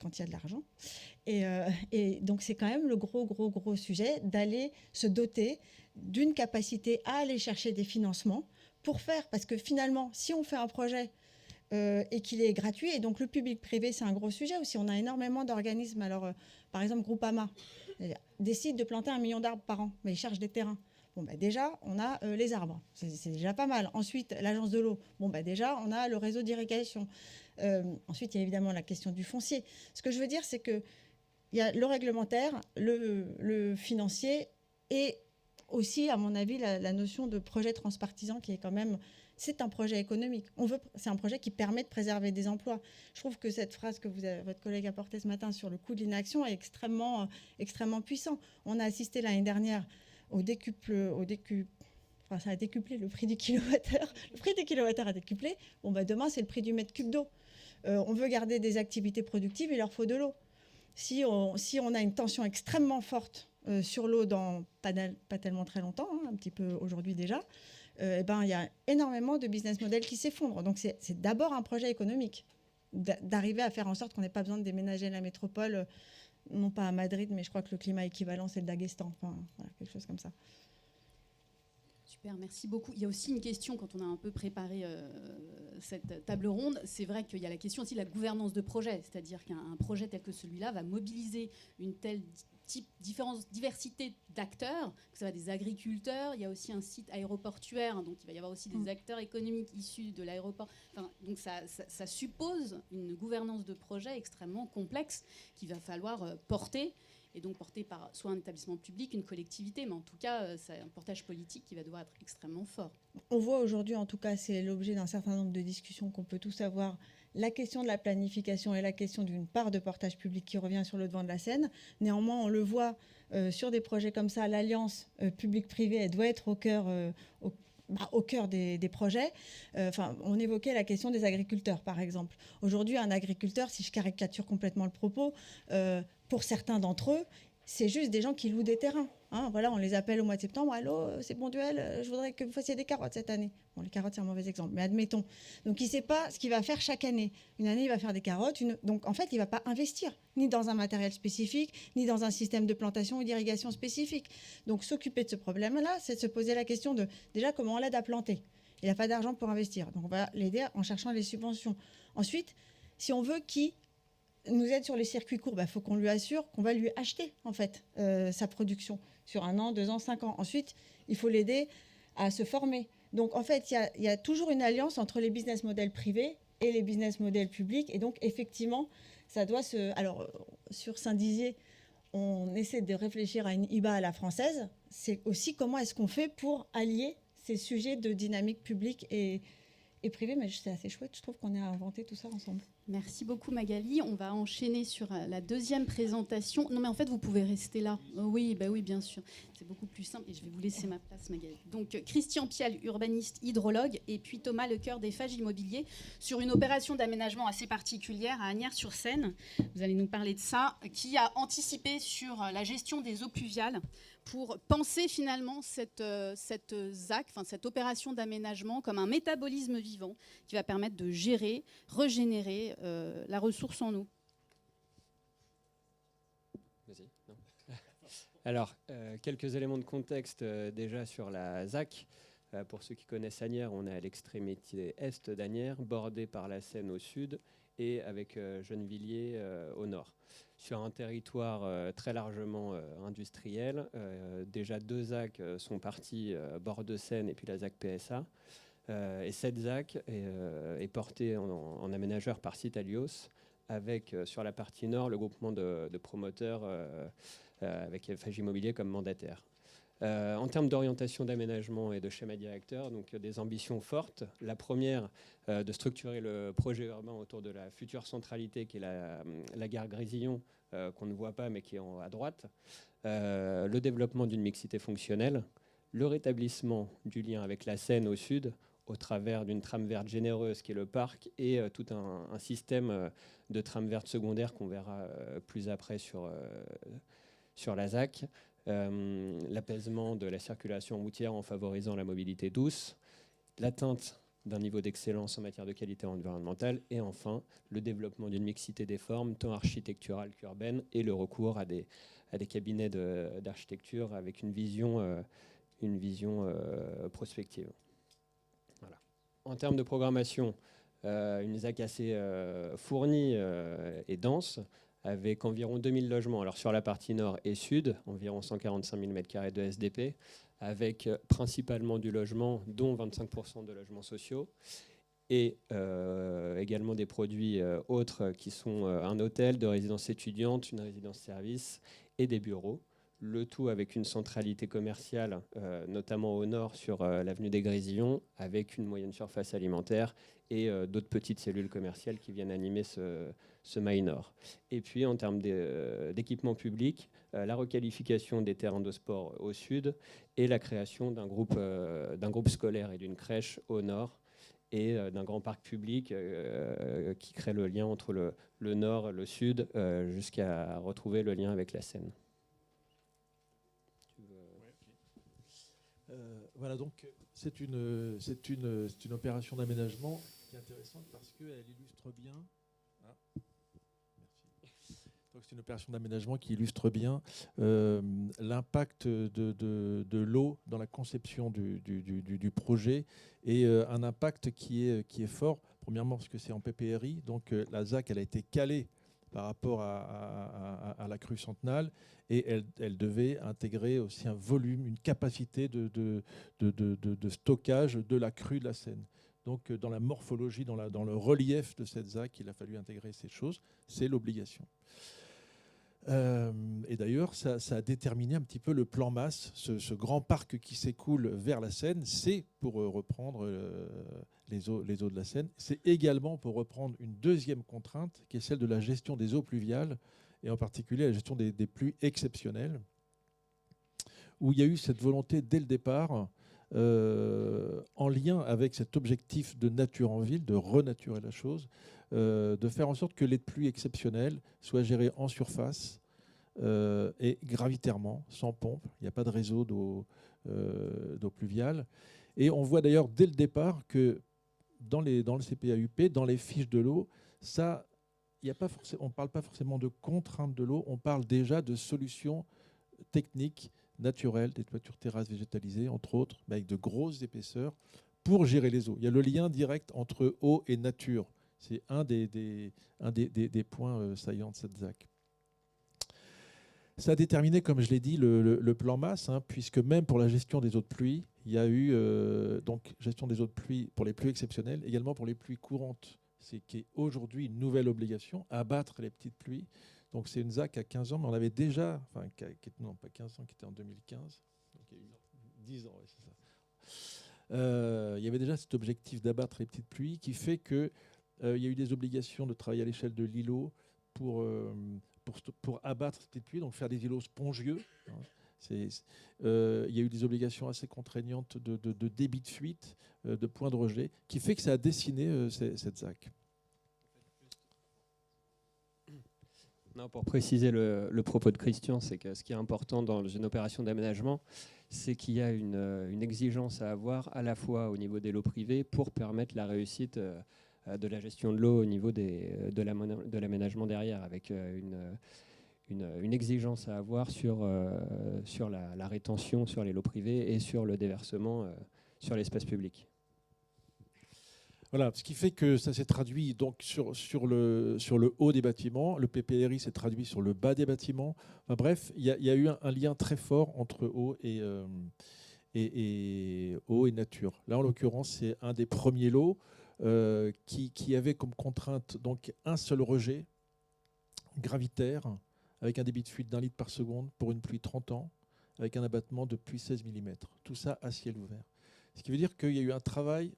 quand il y a de l'argent. Et donc, c'est quand même le gros sujet d'aller se doter d'une capacité à aller chercher des financements pour faire. Parce que finalement, si on fait un projet et qu'il est gratuit, et donc le public-privé, c'est un gros sujet aussi. On a énormément d'organismes. Alors, par exemple, Groupama décide de planter 1 million d'arbres par an, mais ils cherchent des terrains. Bon, bah déjà, on a les arbres. C'est déjà pas mal. Ensuite, l'agence de l'eau. Bon, bah déjà, on a le réseau d'irrigation. Ensuite, il y a évidemment la question du foncier. Ce que je veux dire, c'est qu'il y a le réglementaire, le financier, et aussi, à mon avis, la notion de projet transpartisan qui est quand même... C'est un projet économique. C'est un projet qui permet de préserver des emplois. Je trouve que cette phrase que votre collègue a portée ce matin sur le coût de l'inaction est extrêmement puissant. On a assisté l'année dernière ça a décuplé le prix du kilowattheure. Le prix du kilowattheure a décuplé. Bon, bah demain, c'est le prix du mètre cube d'eau. On veut garder des activités productives, il leur faut de l'eau. Si on a une tension extrêmement forte sur l'eau dans pas tellement très longtemps, un petit peu aujourd'hui déjà, il y a énormément de business models qui s'effondrent. Donc, c'est d'abord un projet économique, d'arriver à faire en sorte qu'on n'ait pas besoin de déménager la métropole, non pas à Madrid, mais je crois que le climat équivalent, c'est le Daghestan. Enfin, voilà, quelque chose comme ça. Super, merci beaucoup. Il y a aussi une question, quand on a un peu préparé cette table ronde, c'est vrai qu'il y a la question aussi de la gouvernance de projet, c'est-à-dire qu'un projet tel que celui-là va mobiliser une telle diversité d'acteurs, que ce soit des agriculteurs, il y a aussi un site aéroportuaire, donc il va y avoir aussi des acteurs économiques issus de l'aéroport. Enfin, donc ça suppose une gouvernance de projet extrêmement complexe qu'il va falloir porter, et donc porté par soit un établissement public, une collectivité, mais en tout cas, c'est un portage politique qui va devoir être extrêmement fort. On voit aujourd'hui, en tout cas, c'est l'objet d'un certain nombre de discussions qu'on peut tous avoir, la question de la planification et la question d'une part de portage public qui revient sur le devant de la scène. Néanmoins, on le voit sur des projets comme ça, l'alliance public-privé, elle doit être au cœur des projets. On évoquait la question des agriculteurs, par exemple. Aujourd'hui, un agriculteur, si je caricature complètement le propos, pour certains d'entre eux, c'est juste des gens qui louent des terrains. Voilà, on les appelle au mois de septembre. Allô, c'est Bonduelle, je voudrais que vous fassiez des carottes cette année. Bon, les carottes, c'est un mauvais exemple, mais admettons. Donc, il ne sait pas ce qu'il va faire chaque année. Une année, il va faire des carottes. Donc, en fait, il ne va pas investir, ni dans un matériel spécifique, ni dans un système de plantation ou d'irrigation spécifique. Donc, s'occuper de ce problème-là, c'est de se poser la question de, déjà, comment on l'aide à planter. Il n'a pas d'argent pour investir. Donc, on va l'aider en cherchant les subventions. Ensuite, si on veut qu'il nous aide sur les circuits courts, faut qu'on lui assure qu'on va lui acheter en fait sa production sur 1 an, 2 ans, 5 ans. Ensuite, il faut l'aider à se former. Donc en fait, il y a toujours une alliance entre les business models privés et les business models publics. Et donc effectivement, ça doit se... Alors sur Saint-Dizier, on essaie de réfléchir à une IBA à la française, c'est aussi comment est-ce qu'on fait pour allier ces sujets de dynamique publique et privée. Mais c'est assez chouette, je trouve qu'on a inventé tout ça ensemble. Merci beaucoup Magali. On va enchaîner sur la deuxième présentation. Non mais en fait vous pouvez rester là. Oui, bah oui bien sûr. C'est beaucoup plus simple et je vais vous laisser ma place Magali. Donc Christian Pial, urbaniste hydrologue, et puis Thomas Lecoeur des Fages Immobilier sur une opération d'aménagement assez particulière à Asnières-sur-Seine. Vous allez nous parler de ça, qui a anticipé sur la gestion des eaux pluviales pour penser finalement cette ZAC, enfin cette opération d'aménagement comme un métabolisme vivant qui va permettre de gérer, régénérer la ressource en eau. Vas-y. Non. Alors, quelques éléments de contexte déjà sur la ZAC. Pour ceux qui connaissent Asnières, on est à l'extrémité est d'Asnières, bordé par la Seine au sud et avec Gennevilliers au nord. Sur un territoire très largement industriel, déjà 2 ZAC sont partis bord de Seine et puis la ZAC PSA. Et cette ZAC est portée en aménageur par Citalios, avec sur la partie nord le groupement de promoteurs avec Fages Immobilier comme mandataire. En termes d'orientation d'aménagement et de schéma directeur, donc des ambitions fortes. La première, de structurer le projet urbain autour de la future centralité qui est la gare Grésillon, qu'on ne voit pas mais qui est à droite. Le développement d'une mixité fonctionnelle, le rétablissement du lien avec la Seine au sud, au travers d'une trame verte généreuse qui est le parc et tout un système de trame verte secondaire qu'on verra plus après sur la ZAC. L'apaisement de la circulation routière en favorisant la mobilité douce, l'atteinte d'un niveau d'excellence en matière de qualité environnementale et enfin le développement d'une mixité des formes tant architecturale qu'urbaine et le recours à des cabinets d'architecture avec une vision prospective. Voilà. En termes de programmation, une ZAC assez fournie et dense, avec environ 2000 logements. Alors sur la partie nord et sud, environ 145 000 m² de SDP, avec principalement du logement, dont 25% de logements sociaux, et également des produits autres qui sont un hôtel, de résidence étudiante, une résidence service et des bureaux. Le tout avec une centralité commerciale, notamment au nord sur l'avenue des Grésillons, avec une moyenne surface alimentaire et d'autres petites cellules commerciales qui viennent animer ce mail nord. Et puis en termes d'équipement public, la requalification des terrains de sport au sud et la création d'un groupe scolaire et d'une crèche au nord et d'un grand parc public qui crée le lien entre le nord et le sud jusqu'à retrouver le lien avec la Seine. Voilà, donc c'est une opération d'aménagement qui est intéressante parce qu'elle illustre bien. Merci. Donc c'est une opération d'aménagement qui illustre bien l'impact de l'eau dans la conception du projet et un impact qui est fort. Premièrement parce que c'est en PPRI, donc la ZAC elle a été calée par rapport à la crue centenale et elle devait intégrer aussi un volume, une capacité de stockage de la crue de la Seine. Donc dans la morphologie, dans le relief de cette ZAC, il a fallu intégrer ces choses, c'est l'obligation. Et d'ailleurs, ça a déterminé un petit peu le plan masse, ce grand parc qui s'écoule vers la Seine, c'est pour reprendre les eaux de la Seine. C'est également pour reprendre une deuxième contrainte, qui est celle de la gestion des eaux pluviales, et en particulier la gestion des pluies exceptionnelles, où il y a eu cette volonté dès le départ, en lien avec cet objectif de nature en ville, de renaturer la chose, de faire en sorte que les pluies exceptionnelles soient gérées en surface et gravitairement, sans pompe. Il n'y a pas de réseau d'eau pluviale. Et on voit d'ailleurs dès le départ que dans le CPAUP, dans les fiches de l'eau, on ne parle pas forcément de contraintes de l'eau, on parle déjà de solutions techniques, naturelles, des toitures terrasses végétalisées, entre autres, mais avec de grosses épaisseurs, pour gérer les eaux. Il y a le lien direct entre eau et nature. C'est un des points saillants de cette ZAC. Ça a déterminé, comme je l'ai dit, le plan masse, puisque même pour la gestion des eaux de pluie, il y a eu donc gestion des eaux de pluie pour les pluies exceptionnelles, également pour les pluies courantes, c'est qui est aujourd'hui une nouvelle obligation, abattre les petites pluies. Donc c'est une ZAC à 15 ans, mais on avait déjà, enfin, non pas 15 ans, qui était en 2015, donc il y a eu 10 ans, ouais, c'est ça. Il y avait déjà cet objectif d'abattre les petites pluies qui fait qu'il y a eu des obligations de travailler à l'échelle de l'îlot pour abattre ces petites pluies, donc faire des îlots spongieux. Hein. Il y a eu des obligations assez contraignantes de débit de fuite, de points de rejet, qui fait que ça a dessiné cette ZAC. Non, pour préciser le propos de Christian, c'est que ce qui est important dans une opération d'aménagement, c'est qu'il y a une exigence à avoir à la fois au niveau des lots privés pour permettre la réussite de la gestion de l'eau au niveau de l'aménagement derrière, avec une exigence à avoir sur la rétention sur les lots privés et sur le déversement sur l'espace public. Voilà, ce qui fait que ça s'est traduit donc sur le haut des bâtiments, le PPRI s'est traduit sur le bas des bâtiments. Enfin, bref, il y a eu un lien très fort entre eau et nature. Là, en l'occurrence, c'est un des premiers lots qui avait comme contrainte donc un seul rejet gravitaire avec un débit de fuite d'1 litre par seconde pour une pluie 30 ans, avec un abattement de pluie 16 mm. Tout ça à ciel ouvert. Ce qui veut dire qu'il y a eu un travail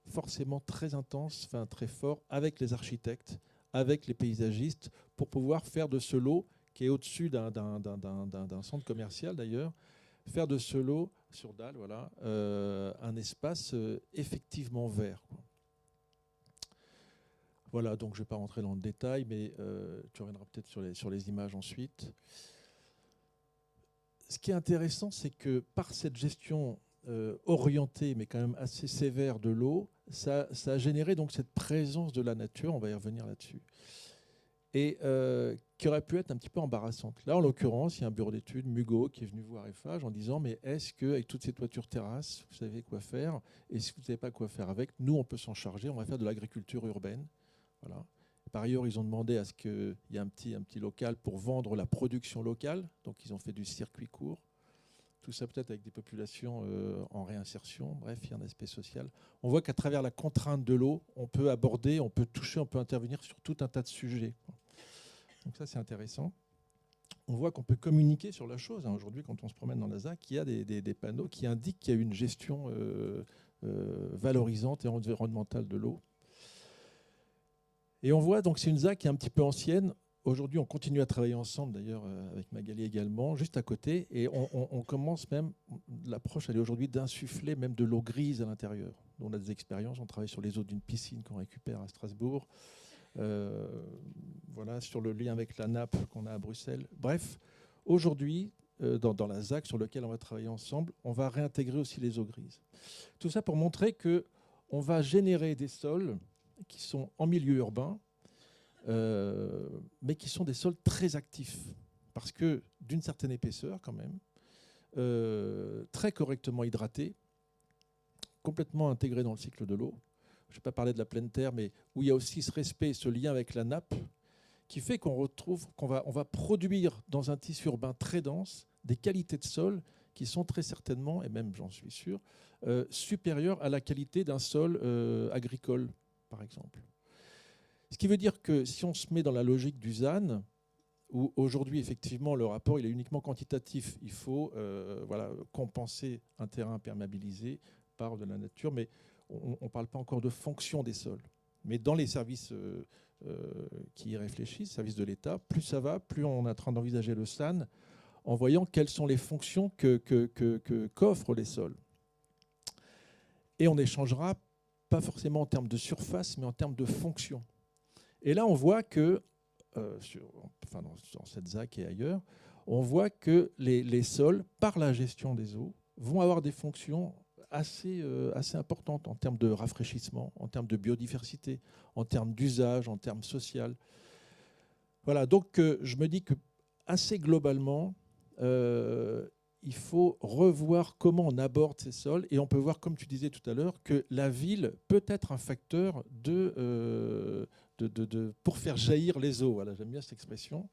forcément très intense, enfin très fort, avec les architectes, avec les paysagistes, pour pouvoir faire de ce lot, qui est au-dessus d'un centre commercial d'ailleurs, faire de ce lot, sur dalle, voilà, un espace effectivement vert. Voilà, donc je ne vais pas rentrer dans le détail, mais tu reviendras peut-être sur les images ensuite. Ce qui est intéressant, c'est que par cette gestion orientée, mais quand même assez sévère de l'eau, ça a généré donc cette présence de la nature, on va y revenir là-dessus, et qui aurait pu être un petit peu embarrassante. Là, en l'occurrence, il y a un bureau d'études, Mugo, qui est venu voir Eiffage en disant « Mais est-ce qu'avec toutes ces toitures terrasses, vous savez quoi faire? Et si vous ne savez pas quoi faire avec, nous, on peut s'en charger, on va faire de l'agriculture urbaine. » Voilà. Par ailleurs, ils ont demandé à ce qu'il y ait un petit local pour vendre la production locale. Donc, ils ont fait du circuit court. Tout ça peut-être avec des populations en réinsertion. Bref, il y a un aspect social. On voit qu'à travers la contrainte de l'eau, on peut aborder, on peut toucher, on peut intervenir sur tout un tas de sujets. Donc ça, c'est intéressant. On voit qu'on peut communiquer sur la chose. Aujourd'hui, quand on se promène dans la ZAC, il y a des panneaux qui indiquent qu'il y a une gestion valorisante et environnementale de l'eau. Et on voit, donc c'est une ZAC qui est un petit peu ancienne. Aujourd'hui, on continue à travailler ensemble, d'ailleurs, avec Magali également, juste à côté. Et on commence même, l'approche, elle est aujourd'hui d'insuffler même de l'eau grise à l'intérieur. On a des expériences, on travaille sur les eaux d'une piscine qu'on récupère à Strasbourg. Voilà, sur le lien avec la nappe qu'on a à Bruxelles. Bref, aujourd'hui, dans la ZAC sur laquelle on va travailler ensemble, on va réintégrer aussi les eaux grises. Tout ça pour montrer qu'on va générer des sols qui sont en milieu urbain, mais qui sont des sols très actifs, parce que d'une certaine épaisseur quand même, très correctement hydratés, complètement intégrés dans le cycle de l'eau. Je ne vais pas parler de la pleine terre, mais où il y a aussi ce respect, ce lien avec la nappe, qui fait qu'on va produire dans un tissu urbain très dense des qualités de sol qui sont très certainement, et même j'en suis sûr, supérieures à la qualité d'un sol agricole, par exemple. Ce qui veut dire que si on se met dans la logique du ZAN, où aujourd'hui, effectivement, le rapport il est uniquement quantitatif, il faut compenser un terrain imperméabilisé par de la nature, mais on ne parle pas encore de fonction des sols. Mais dans les services qui y réfléchissent, services de l'État, plus ça va, plus on est en train d'envisager le ZAN en voyant quelles sont les fonctions qu'offrent les sols. Et on échangera pas forcément en termes de surface, mais en termes de fonction. Et là, on voit que, dans cette ZAC et ailleurs, on voit que les sols, par la gestion des eaux, vont avoir des fonctions assez importantes en termes de rafraîchissement, en termes de biodiversité, en termes d'usage, en termes social. Voilà, donc je me dis que assez globalement, il faut revoir comment on aborde ces sols, et on peut voir, comme tu disais tout à l'heure, que la ville peut être un facteur pour faire jaillir les eaux. Voilà, j'aime bien cette expression.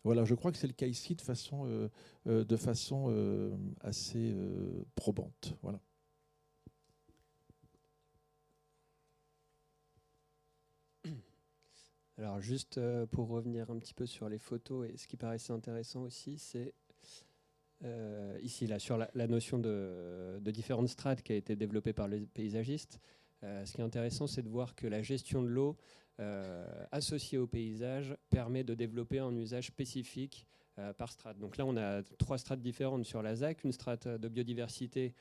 Voilà, je crois que c'est le cas ici de façon assez probante. Voilà. Alors juste pour revenir un petit peu sur les photos, et ce qui paraissait intéressant aussi, c'est ici là, sur la notion de différentes strates qui a été développée par les paysagistes. Ce qui est intéressant, c'est de voir que la gestion de l'eau associée au paysage permet de développer un usage spécifique par strate. Donc là, on a 3 strates différentes sur la ZAC, une strate de biodiversité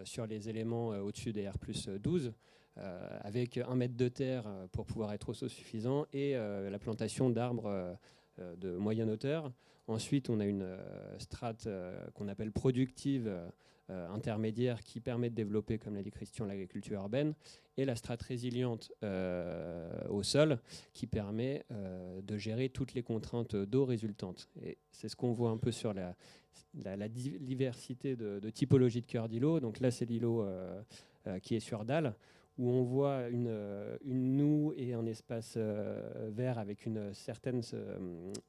sur les éléments au-dessus des R+12, avec 1 mètre de terre pour pouvoir être autosuffisant, et la plantation d'arbres de moyenne hauteur. Ensuite, on a une strate qu'on appelle productive intermédiaire qui permet de développer, comme l'a dit Christian, l'agriculture urbaine, et la strate résiliente au sol qui permet de gérer toutes les contraintes d'eau résultantes. Et c'est ce qu'on voit un peu sur la diversité de typologie de cœur d'îlot. Donc là, c'est l'îlot qui est sur dalle, où on voit une noue et un espace vert avec une certaine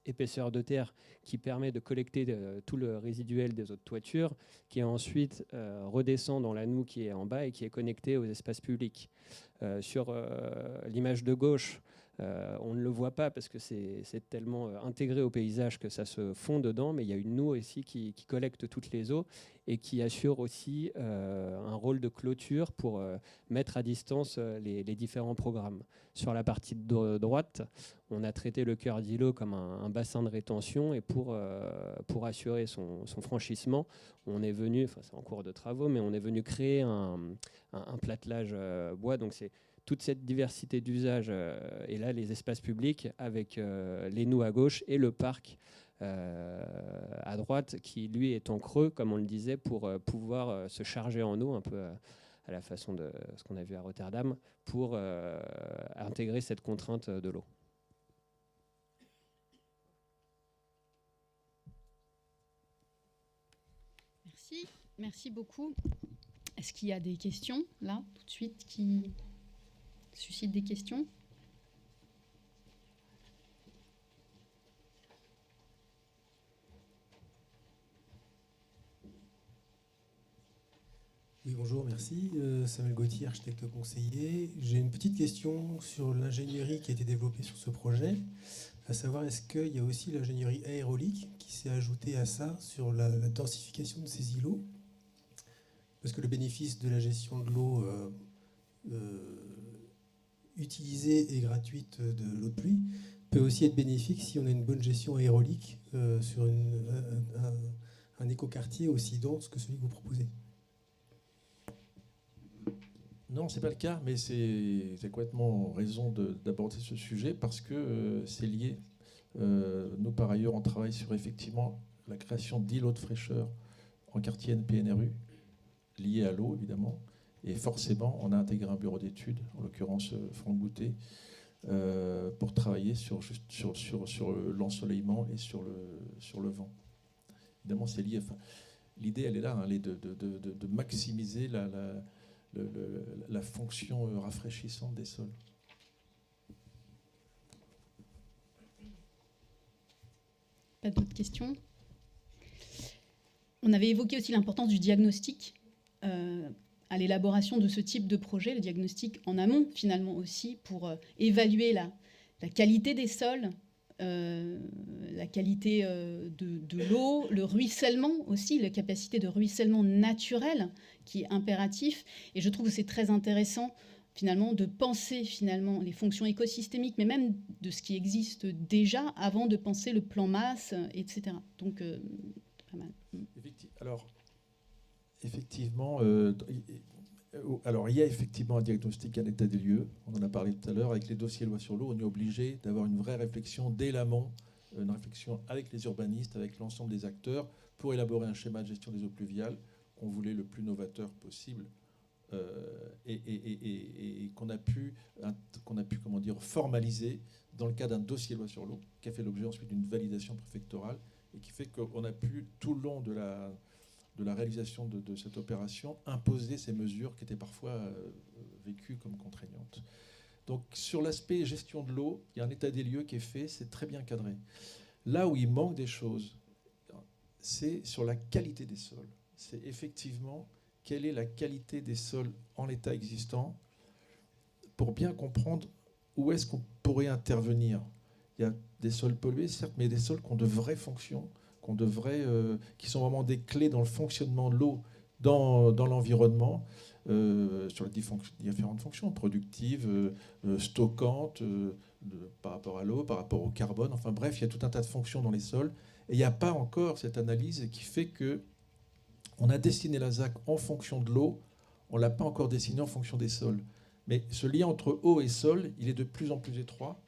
épaisseur de terre qui permet de collecter tout le résiduel des eaux de toiture, qui ensuite redescend dans la noue qui est en bas et qui est connectée aux espaces publics. Sur l'image de gauche, on ne le voit pas parce que c'est tellement intégré au paysage que ça se fond dedans, mais il y a une noue ici qui collecte toutes les eaux et qui assure aussi un rôle de clôture pour mettre à distance les différents programmes. Sur la partie de droite, on a traité le cœur d'îlot comme un bassin de rétention, et pour assurer son franchissement, on est venu, enfin c'est en cours de travaux, mais on est venu créer un platelage bois. Donc c'est toute cette diversité d'usages, et là les espaces publics avec les noues à gauche et le parc à droite qui lui est en creux, comme on le disait, pour pouvoir se charger en eau un peu à la façon de ce qu'on a vu à Rotterdam, pour intégrer cette contrainte de l'eau. Merci beaucoup. Est-ce qu'il y a des questions là tout de suite qui suscite des questions? Oui, bonjour, merci. Samuel Gauthier, architecte conseiller. J'ai une petite question sur l'ingénierie qui a été développée sur ce projet, à savoir est-ce qu'il y a aussi l'ingénierie aérolique qui s'est ajoutée à ça sur la densification de ces îlots? Parce que le bénéfice de la gestion de l'eau utilisée et gratuite de l'eau de pluie peut aussi être bénéfique si on a une bonne gestion aérolique sur un écoquartier aussi dense que celui que vous proposez. Non, ce n'est pas le cas, mais c'est complètement raison d'aborder ce sujet parce que c'est lié. Nous, par ailleurs, on travaille sur effectivement la création d'îlots de fraîcheur en quartier NPNRU, liés à l'eau, évidemment. Et forcément, on a intégré un bureau d'études, en l'occurrence Franck Boutet, pour travailler sur l'ensoleillement et sur le vent. Évidemment, c'est lié. Enfin, l'idée, elle est là, hein, elle est de maximiser la fonction rafraîchissante des sols. Pas d'autres questions? On avait évoqué aussi l'importance du diagnostic à l'élaboration de ce type de projet, le diagnostic en amont finalement aussi, pour évaluer la qualité des sols, la qualité de l'eau, le ruissellement aussi, la capacité de ruissellement naturel qui est impératif. Et je trouve que c'est très intéressant finalement de penser finalement les fonctions écosystémiques, mais même de ce qui existe déjà avant de penser le plan masse, etc. Donc, pas mal. Alors, effectivement, alors, il y a effectivement un diagnostic, un état des lieux. On en a parlé tout à l'heure. Avec les dossiers loi sur l'eau, on est obligé d'avoir une vraie réflexion dès l'amont, une réflexion avec les urbanistes, avec l'ensemble des acteurs, pour élaborer un schéma de gestion des eaux pluviales qu'on voulait le plus novateur possible et qu'on a pu comment dire, formaliser dans le cadre d'un dossier loi sur l'eau, qui a fait l'objet ensuite d'une validation préfectorale et qui fait qu'on a pu, tout le long de la réalisation de cette opération, imposer ces mesures qui étaient parfois vécues comme contraignantes. Donc sur l'aspect gestion de l'eau, il y a un état des lieux qui est fait, c'est très bien cadré. Là où il manque des choses, c'est sur la qualité des sols. C'est effectivement quelle est la qualité des sols en l'état existant pour bien comprendre où est-ce qu'on pourrait intervenir? Il y a des sols pollués, certes, mais des sols qui ont de vraies fonctions, qui sont vraiment des clés dans le fonctionnement de l'eau dans l'environnement, sur les différentes fonctions productives, stockantes, par rapport à l'eau, par rapport au carbone. Enfin bref, il y a tout un tas de fonctions dans les sols. Et il n'y a pas encore cette analyse qui fait qu'on a dessiné la ZAC en fonction de l'eau, on ne l'a pas encore dessiné en fonction des sols. Mais ce lien entre eau et sol, il est de plus en plus étroit.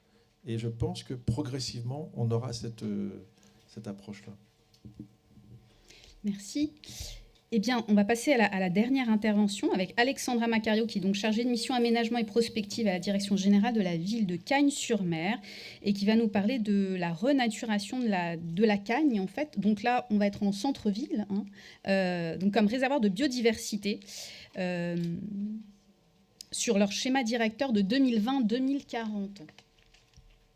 Et je pense que progressivement, on aura cette approche-là. Merci. Eh bien, on va passer à la dernière intervention avec Alexandra Macario, qui est donc chargée de mission aménagement et prospective à la direction générale de la ville de Cagnes-sur-Mer et qui va nous parler de la renaturation de la Cagne, en fait. Donc là, on va être en centre-ville, donc comme réservoir de biodiversité, sur leur schéma directeur de 2020-2040.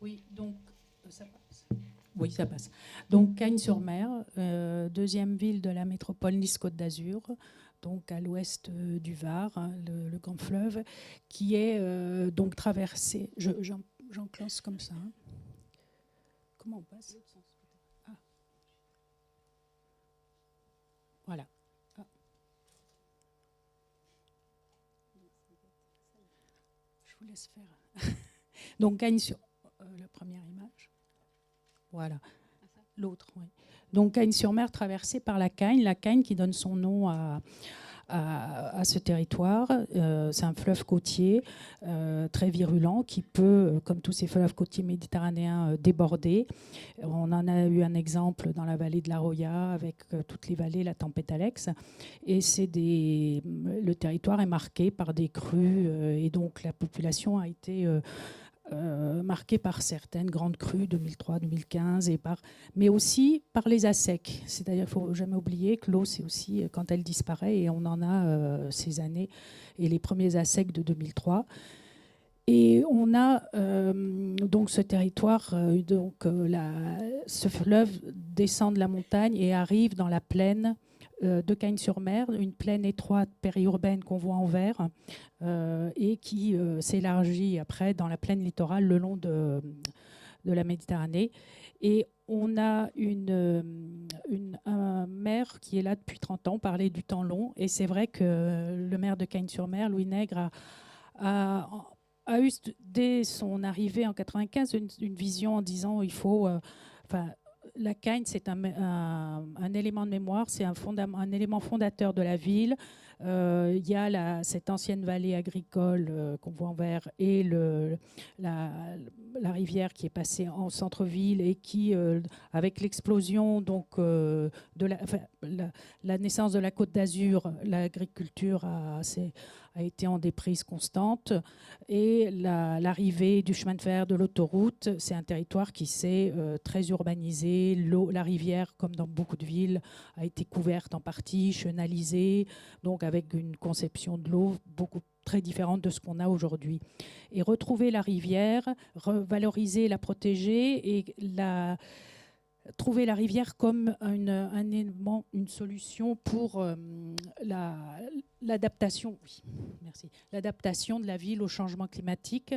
Oui, donc ça passe. Oui, ça passe. Donc Cagnes-sur-Mer, deuxième ville de la métropole Nice-Côte d'Azur, donc à l'ouest du Var, hein, le grand fleuve, qui est donc traversé. J'enclenche comme ça. Hein. Comment on passe? Ah. Voilà. Ah. Je vous laisse faire. Donc Cagnes-sur la première image. Voilà, l'autre, oui. Donc Cagnes-sur-Mer traversée par la Cagne qui donne son nom à ce territoire. C'est un fleuve côtier très virulent qui peut, comme tous ces fleuves côtiers méditerranéens, déborder. On en a eu un exemple dans la vallée de la Roya avec toutes les vallées, la tempête Alex. Et le territoire est marqué par des crues et donc la population a été marquée par certaines grandes crues 2003-2015 mais aussi par les assecs. C'est-à-dire qu'il ne faut jamais oublier que l'eau, c'est aussi quand elle disparaît, et on en a ces années et les premiers assecs de 2003. Et on a donc ce territoire, ce fleuve descend de la montagne et arrive dans la plaine de Cagnes-sur-Mer, une plaine étroite périurbaine qu'on voit en vert et qui s'élargit après dans la plaine littorale le long de la Méditerranée. Et on a un maire qui est là depuis 30 ans, parlait du temps long, et c'est vrai que le maire de Cagnes-sur-Mer, Louis Nègre, a eu dès son arrivée en 1995 une vision en disant il faut... la Cagne, c'est un élément de mémoire, c'est un élément fondateur de la ville. Il y a cette ancienne vallée agricole qu'on voit en vert et la rivière qui est passée en centre-ville et qui, avec l'explosion de la naissance de la Côte d'Azur, l'agriculture a été en déprise constante, et l'arrivée du chemin de fer, de l'autoroute, c'est un territoire qui s'est très urbanisé. La rivière, comme dans beaucoup de villes, a été couverte en partie, chenalisée, donc avec une conception de l'eau très différente de ce qu'on a aujourd'hui. Et retrouver la rivière, revaloriser, la protéger et trouver la rivière comme un élément, une solution pour l'adaptation de la ville au changement climatique.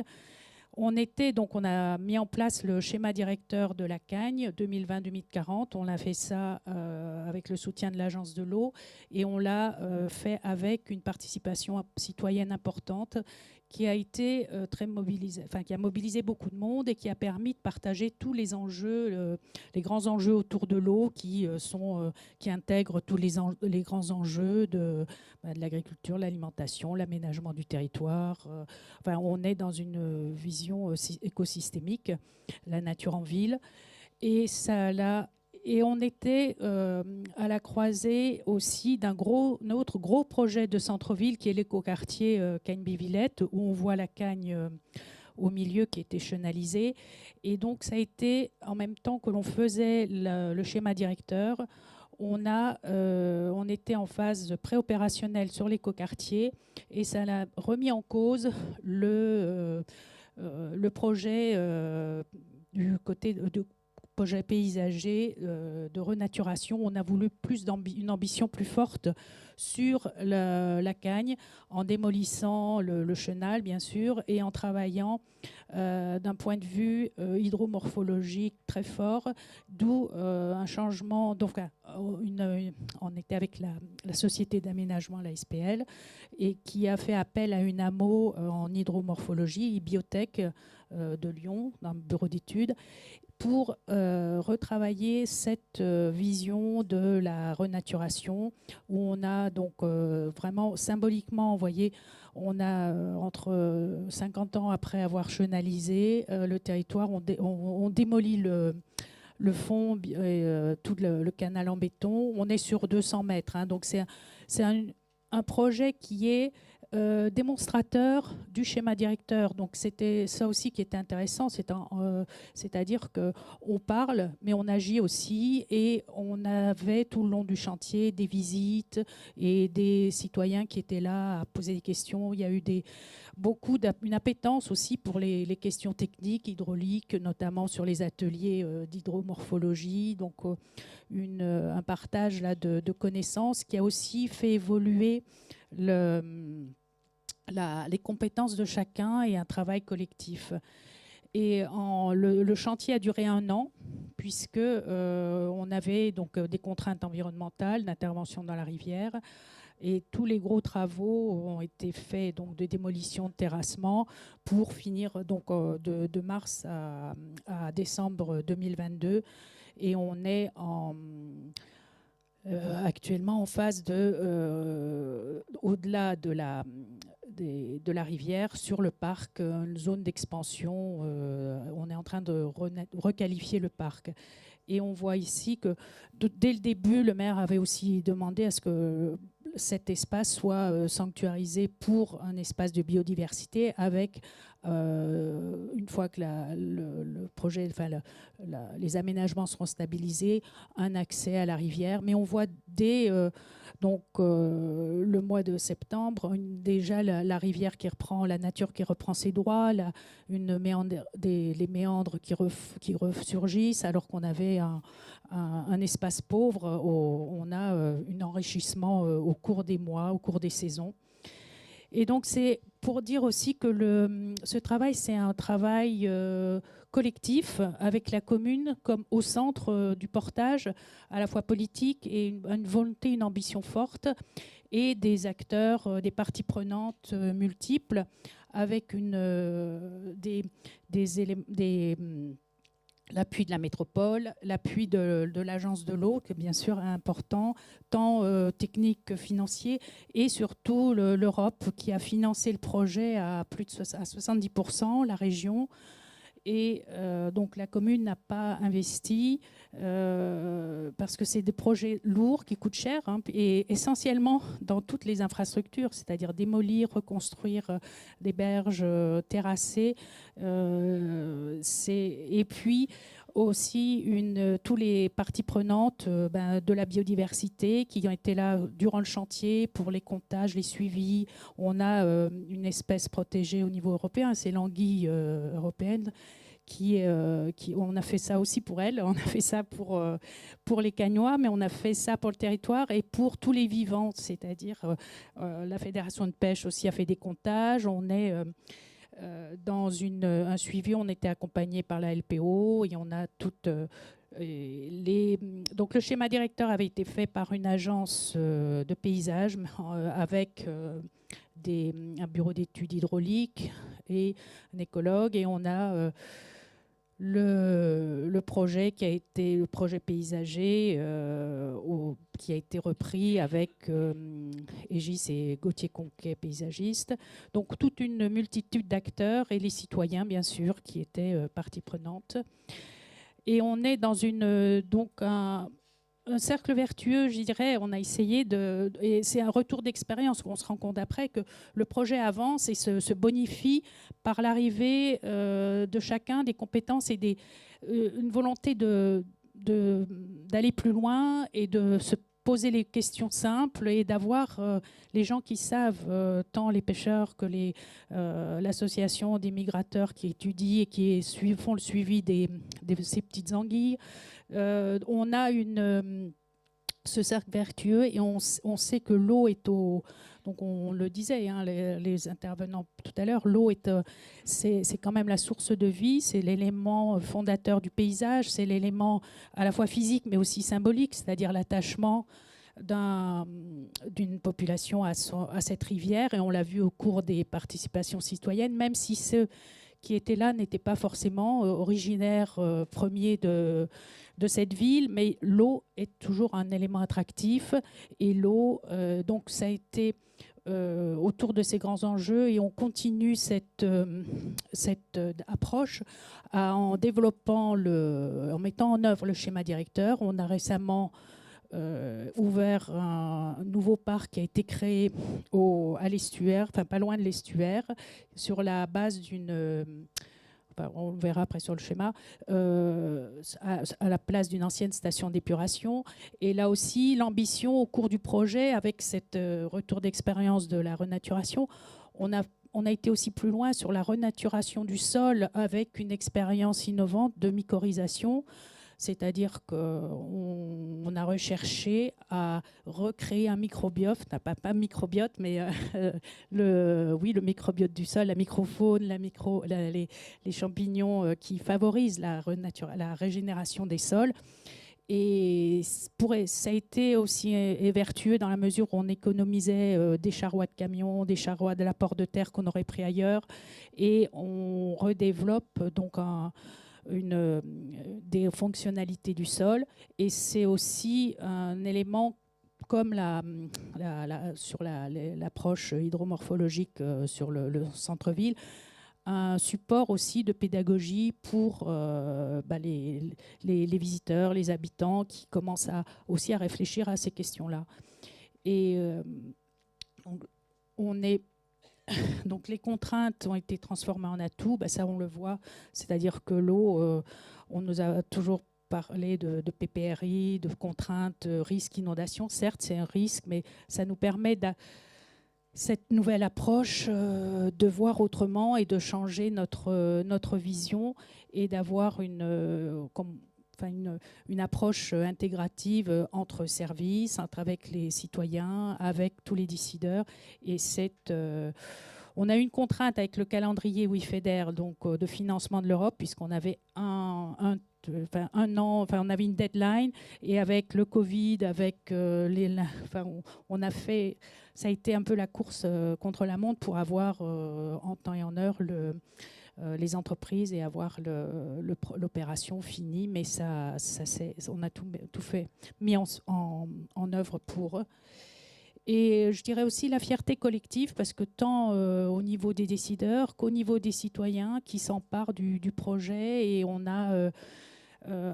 On a mis en place le schéma directeur de la Cagne 2020-2040. On a fait ça avec le soutien de l'Agence de l'eau, et on l'a fait avec une participation citoyenne importante qui a été très mobilisée, qui a mobilisé beaucoup de monde et qui a permis de partager tous les enjeux, les grands enjeux autour de l'eau qui intègrent tous les grands enjeux de l'agriculture, l'alimentation, l'aménagement du territoire. On est dans une vision écosystémique, la nature en ville, et on était à la croisée aussi d'un autre gros projet de centre-ville qui est l'écoquartier Cagnes-Bivillette, où on voit la Cagne au milieu qui était chenalisée. Et donc ça a été, en même temps que l'on faisait le schéma directeur, on était en phase préopérationnelle sur l'écoquartier, et ça a remis en cause le projet du côté de projet paysager de renaturation. On a voulu une ambition plus forte sur la Cagne, en démolissant le chenal, bien sûr, et en travaillant d'un point de vue hydromorphologique très fort, d'où un changement. Donc, on était avec la société d'aménagement, la SPL, et qui a fait appel à une AMO en hydromorphologie, biotech de Lyon, d'un bureau d'études, pour retravailler cette vision de la renaturation, où on a donc vraiment symboliquement envoyé, on a entre 50 ans après avoir chenalisé le territoire, on démolit le fond et tout le canal en béton. On est sur 200 mètres, hein, donc c'est un projet qui est démonstrateur du schéma directeur. Donc c'était ça aussi qui était intéressant, c'est-à-dire qu'on parle, mais on agit aussi, et on avait tout le long du chantier des visites et des citoyens qui étaient là à poser des questions. Il y a eu une appétence aussi pour les questions techniques, hydrauliques, notamment sur les ateliers d'hydromorphologie, donc un partage là, de connaissances qui a aussi fait évoluer les compétences de chacun et un travail collectif. Et le chantier a duré 1 an, puisque on avait donc des contraintes environnementales, d'intervention dans la rivière, et tous les gros travaux ont été faits, donc de démolition, de terrassement, pour finir donc de mars à décembre 2022. Et on est actuellement en phase au-delà de la rivière, sur le parc, une zone d'expansion. On est en train de requalifier le parc. Et on voit ici que dès le début, le maire avait aussi demandé à ce que cet espace soit sanctuarisé pour un espace de biodiversité, avec, une fois que le projet, les aménagements seront stabilisés, un accès à la rivière. Mais on voit dès le mois de septembre déjà la rivière qui reprend, la nature qui reprend ses droits, les méandres qui ressurgissent, alors qu'on avait un espace pauvre. On a un enrichissement au cours des mois, au cours des saisons. Et donc c'est pour dire aussi que ce travail, c'est un travail collectif, avec la commune comme au centre du portage, à la fois politique et une volonté, une ambition forte, et des acteurs, des parties prenantes multiples, avec l'appui de la métropole, l'appui de l'agence de l'eau, qui est bien sûr important, tant technique que financier, et surtout l'Europe, qui a financé le projet à plus de 70%, la région. Et donc la commune n'a pas investi, parce que c'est des projets lourds qui coûtent cher, hein, et essentiellement dans toutes les infrastructures, c'est-à-dire démolir, reconstruire des berges terrassées. Et puis aussi tous les parties prenantes de la biodiversité qui ont été là durant le chantier pour les comptages, les suivis. On a une espèce protégée au niveau européen, c'est l'anguille européenne. On a fait ça aussi pour elle, on a fait ça pour les Cagnois, mais on a fait ça pour le territoire et pour tous les vivants, c'est-à-dire la Fédération de pêche aussi a fait des comptages. On est dans un suivi, on était accompagné par la LPO, et on a toutes donc le schéma directeur avait été fait par une agence de paysage avec un bureau d'études hydrauliques et un écologue, et on a le projet qui a été le projet paysager qui a été repris avec Égis et Gauthier Conquet, paysagiste. Donc toute une multitude d'acteurs, et les citoyens bien sûr qui étaient partie prenante. Et on est dans un cercle vertueux, je dirais. On a essayé et c'est un retour d'expérience. On se rend compte après que le projet avance et se bonifie par l'arrivée de chacun, des compétences et une volonté d'aller plus loin et de se poser les questions simples, et d'avoir les gens qui savent, tant les pêcheurs que l'association des migrateurs qui étudient et qui font le suivi de ces petites anguilles. On a ce cercle vertueux, et on sait que l'eau est au... Donc on le disait, hein, les intervenants tout à l'heure, l'eau c'est quand même la source de vie, c'est l'élément fondateur du paysage, c'est l'élément à la fois physique mais aussi symbolique, c'est-à-dire l'attachement d'une population à cette rivière. Et on l'a vu au cours des participations citoyennes, même si ceux qui étaient là n'étaient pas forcément originaires premiers de cette ville, mais l'eau est toujours un élément attractif. Et l'eau, donc ça a été autour de ces grands enjeux, et on continue cette approche en développant, en mettant en œuvre le schéma directeur. On a récemment ouvert un nouveau parc qui a été créé à l'estuaire, enfin pas loin de l'estuaire, sur la base d'une... on verra après sur le schéma, à la place d'une ancienne station d'épuration. Et là aussi, l'ambition au cours du projet, avec cette retour d'expérience de la renaturation, on a été aussi plus loin sur la renaturation du sol avec une expérience innovante de mycorhisation. C'est-à-dire qu'on a recherché à recréer un microbiote, pas microbiote, mais le microbiote du sol, la microfaune, les champignons qui favorisent la régénération des sols. Et ça a été aussi vertueux dans la mesure où on économisait des charrois de camions, des charrois de l'apport de terre qu'on aurait pris ailleurs. Et on redéveloppe donc des fonctionnalités du sol, et c'est aussi un élément comme sur l'approche hydromorphologique sur le centre-ville, un support aussi de pédagogie pour les visiteurs, les habitants qui commencent aussi à réfléchir à ces questions-là. Et donc les contraintes ont été transformées en atouts, ça on le voit, c'est-à-dire que l'eau, on nous a toujours parlé de PPRI, de contraintes, risque inondation. Certes, c'est un risque, mais ça nous permet, cette nouvelle approche, de voir autrement et de changer notre vision, et d'avoir une approche intégrative entre services, avec les citoyens, avec tous les décideurs. Et on a eu une contrainte avec le calendrier WIFEDER, donc de financement de l'Europe, puisqu'on avait un an, on avait une deadline, et avec le Covid, on a fait, ça a été un peu la course contre la montre pour avoir en temps et en heure les entreprises et avoir l'opération finie, mais on a tout fait, mis en œuvre pour eux. Et je dirais aussi la fierté collective, parce que tant au niveau des décideurs qu'au niveau des citoyens qui s'emparent du projet. Et on a,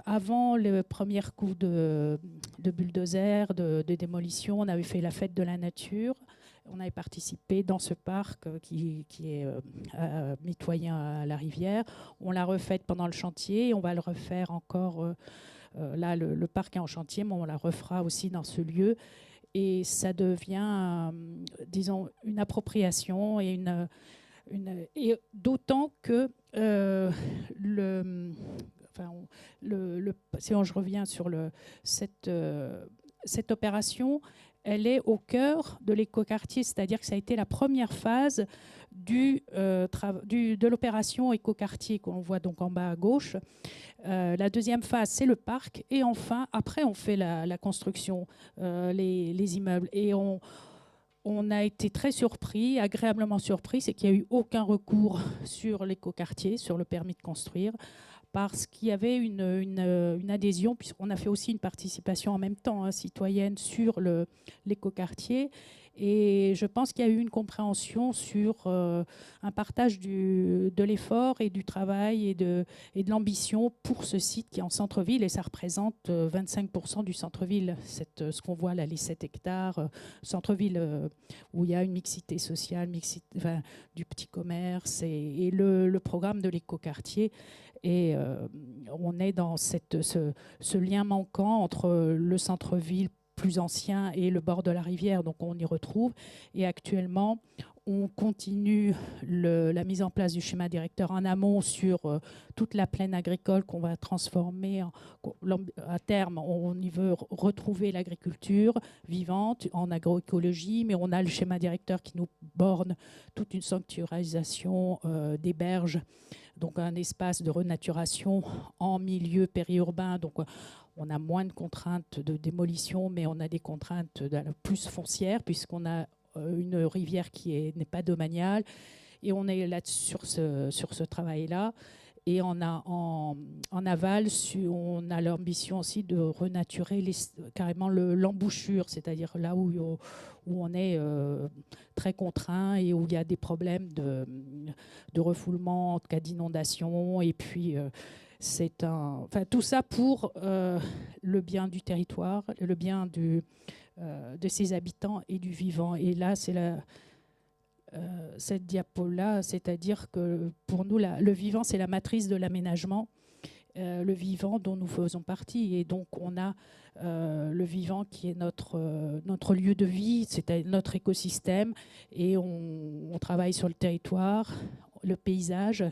avant le premier coup de bulldozer, de démolition, on avait fait la fête de la nature. On avait participé dans ce parc qui est mitoyen à la rivière. On l'a refaite pendant le chantier, et on va le refaire encore. Là, le parc est en chantier, mais on la refera aussi dans ce lieu. Et ça devient, disons, une appropriation, et d'autant que si je reviens sur cette opération, elle est au cœur de l'écoquartier, c'est-à-dire que ça a été la première phase de l'opération écoquartier qu'on voit donc en bas à gauche. La deuxième phase, c'est le parc, et enfin, après, on fait la construction, les immeubles. Et on a été très surpris, agréablement surpris, c'est qu'il n'y a eu aucun recours sur l'écoquartier, sur le permis de construire, parce qu'il y avait une adhésion, puisqu'on a fait aussi une participation en même temps citoyenne sur l'écoquartier. Et je pense qu'il y a eu une compréhension sur un partage de l'effort et du travail et de l'ambition pour ce site qui est en centre-ville, et ça représente 25% du centre-ville. Ce qu'on voit là, les 7 hectares, centre-ville où il y a une mixité sociale, du petit commerce et le programme de l'écoquartier. Et on est dans ce lien manquant entre le centre-ville plus ancien et le bord de la rivière, donc on y retrouve. Et actuellement, on continue la mise en place du schéma directeur en amont sur toute la plaine agricole qu'on va transformer. À terme, on y veut retrouver l'agriculture vivante en agroécologie, mais on a le schéma directeur qui nous borne toute une sanctuarisation des berges, donc un espace de renaturation en milieu périurbain. Donc, on a moins de contraintes de démolition, mais on a des contraintes plus foncières, puisqu'on a une rivière qui n'est pas domaniale. Et on est là sur ce travail-là. Et en aval, on a l'ambition aussi de renaturer carrément l'embouchure, c'est-à-dire là où on est très contraint et où il y a des problèmes de refoulement en cas d'inondation. Et puis, tout ça pour le bien du territoire, le bien de ses habitants et du vivant. Et là, c'est cette diapo-là, c'est-à-dire que pour nous, le vivant, c'est la matrice de l'aménagement, le vivant dont nous faisons partie. Et donc, on a le vivant qui est notre lieu de vie, c'est notre écosystème, et on travaille sur le territoire. Le paysage,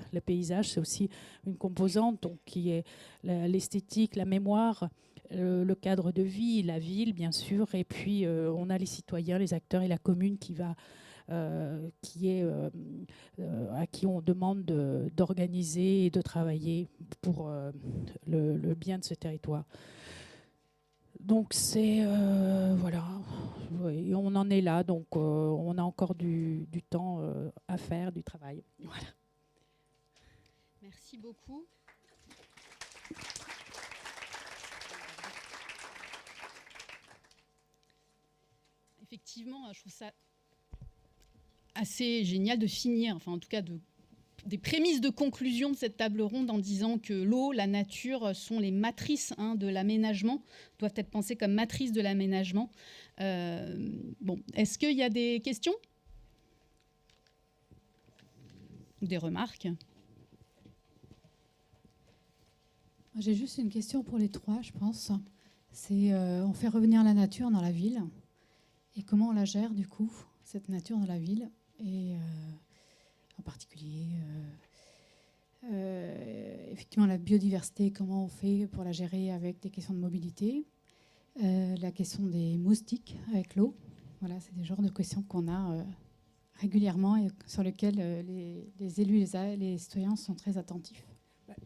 c'est aussi une composante donc, qui est l'esthétique, la mémoire, le cadre de vie, la ville, bien sûr, et puis on a les citoyens, les acteurs et la commune à qui on demande d'organiser et de travailler pour le bien de ce territoire. Donc c'est voilà, et on en est là, donc on a encore du temps à faire, du travail. Voilà. Merci beaucoup. Effectivement, je trouve ça assez génial de finir, enfin en tout cas des prémices de conclusion de cette table ronde en disant que l'eau, la nature sont les matrices de l'aménagement, doivent être pensées comme matrices de l'aménagement. Bon, est-ce qu'il y a des questions? Des remarques? J'ai juste une question pour les trois, je pense. C'est on fait revenir la nature dans la ville et comment on la gère du coup, cette nature dans la ville et en particulier effectivement la biodiversité, comment on fait pour la gérer avec des questions de mobilité, la question des moustiques avec l'eau. Voilà, c'est des genres de questions qu'on a régulièrement et sur lesquelles les élus, les citoyens sont très attentifs.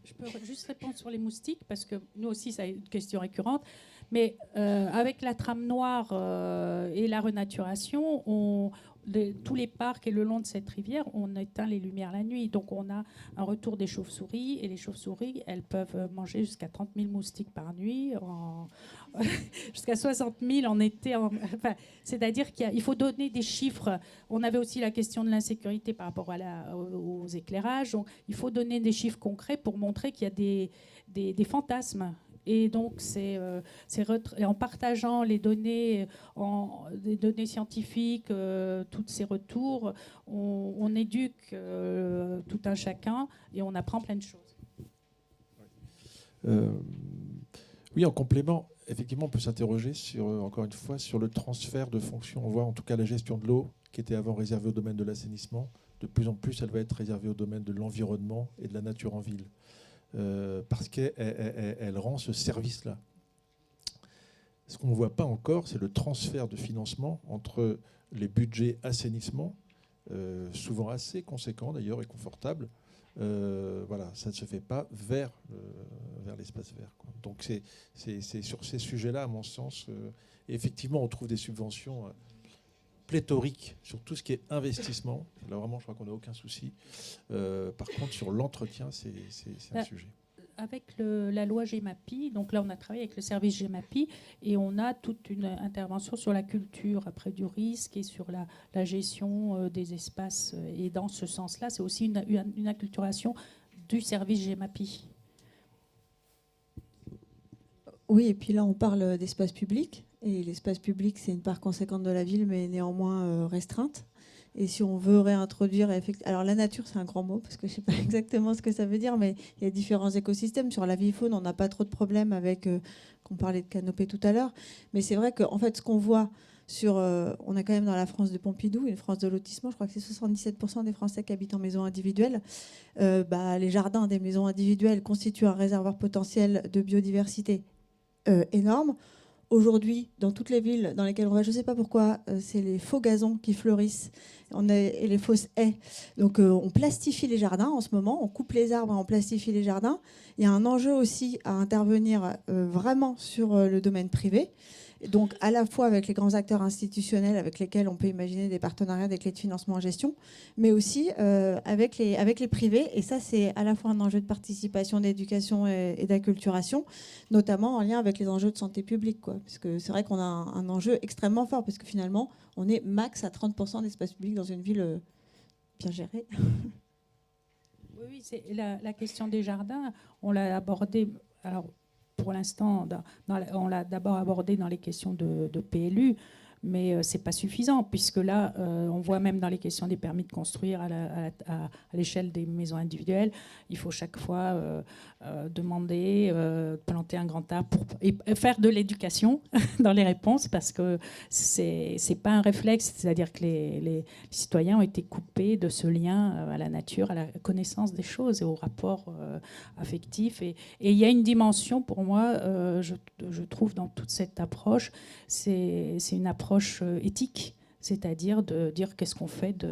Je peux juste répondre sur les moustiques, parce que nous aussi, c'est une question récurrente. Mais avec la trame noire et la renaturation, tous les parcs et le long de cette rivière, on éteint les lumières la nuit. Donc on a un retour des chauves-souris. Et les chauves-souris, elles peuvent manger jusqu'à 30 000 moustiques par nuit, jusqu'à 60 000 en été. Enfin, c'est-à-dire qu'il faut donner des chiffres. On avait aussi la question de l'insécurité par rapport aux éclairages. Donc, il faut donner des chiffres concrets pour montrer qu'il y a des fantasmes. Et donc, c'est en partageant les données scientifiques, tous ces retours, on éduque tout un chacun et on apprend plein de choses. Oui, en complément, effectivement, on peut s'interroger encore une fois, sur le transfert de fonctions. On voit en tout cas la gestion de l'eau, qui était avant réservée au domaine de l'assainissement. De plus en plus, elle va être réservée au domaine de l'environnement et de la nature en ville. Parce qu'elle rend ce service-là. Ce qu'on ne voit pas encore, c'est le transfert de financement entre les budgets assainissement, souvent assez conséquents d'ailleurs et confortables. Voilà, ça ne se fait pas vers l'espace vert, quoi. Donc c'est sur ces sujets-là, à mon sens, effectivement, on trouve des subventions pléthoriques sur tout ce qui est investissement. Là, vraiment, je crois qu'on n'a aucun souci. Par contre, sur l'entretien, c'est un sujet. Avec la loi GEMAPI, donc là, on a travaillé avec le service GEMAPI et on a toute une intervention sur la culture après du risque et sur la gestion des espaces. Et dans ce sens-là, c'est aussi une acculturation du service GEMAPI. Oui, et puis là, on parle d'espace public. Et l'espace public, c'est une part conséquente de la ville, mais néanmoins restreinte. Et si on veut réintroduire... Alors la nature, c'est un grand mot, parce que je ne sais pas exactement ce que ça veut dire, mais il y a différents écosystèmes. Sur la vie-faune, on n'a pas trop de problèmes avec... qu'on parlait de canopée tout à l'heure. Mais c'est vrai qu'en fait, ce qu'on voit on a quand même dans la France de Pompidou, une France de lotissement, je crois que c'est 77% des Français qui habitent en maison individuelle. Les jardins des maisons individuelles constituent un réservoir potentiel de biodiversité énorme. Aujourd'hui, dans toutes les villes dans lesquelles on va, je ne sais pas pourquoi, c'est les faux gazons qui fleurissent et les fausses haies. Donc on plastifie les jardins en ce moment, on coupe les arbres et on plastifie les jardins. Il y a un enjeu aussi à intervenir vraiment sur le domaine privé. Donc à la fois avec les grands acteurs institutionnels avec lesquels on peut imaginer des partenariats, des clés de financement en gestion, mais aussi avec les privés. Et ça, c'est à la fois un enjeu de participation, d'éducation et d'acculturation, notamment en lien avec les enjeux de santé publique, quoi. Parce que c'est vrai qu'on a un enjeu extrêmement fort, parce que finalement, on est max à 30% d'espace public dans une ville bien gérée. Oui, c'est la question des jardins, on l'a abordée. Alors, pour l'instant, on l'a d'abord abordé dans les questions de PLU, mais ce n'est pas suffisant, puisque là, on voit même dans les questions des permis de construire à l'échelle des maisons individuelles, il faut chaque fois demander, planter un grand arbre et faire de l'éducation dans les réponses, parce que ce n'est pas un réflexe, c'est-à-dire que les citoyens ont été coupés de ce lien à la nature, à la connaissance des choses et au rapport affectif. Et il y a une dimension, pour moi, je trouve, dans toute cette approche, c'est une approche éthique, c'est-à-dire de dire qu'est-ce qu'on fait du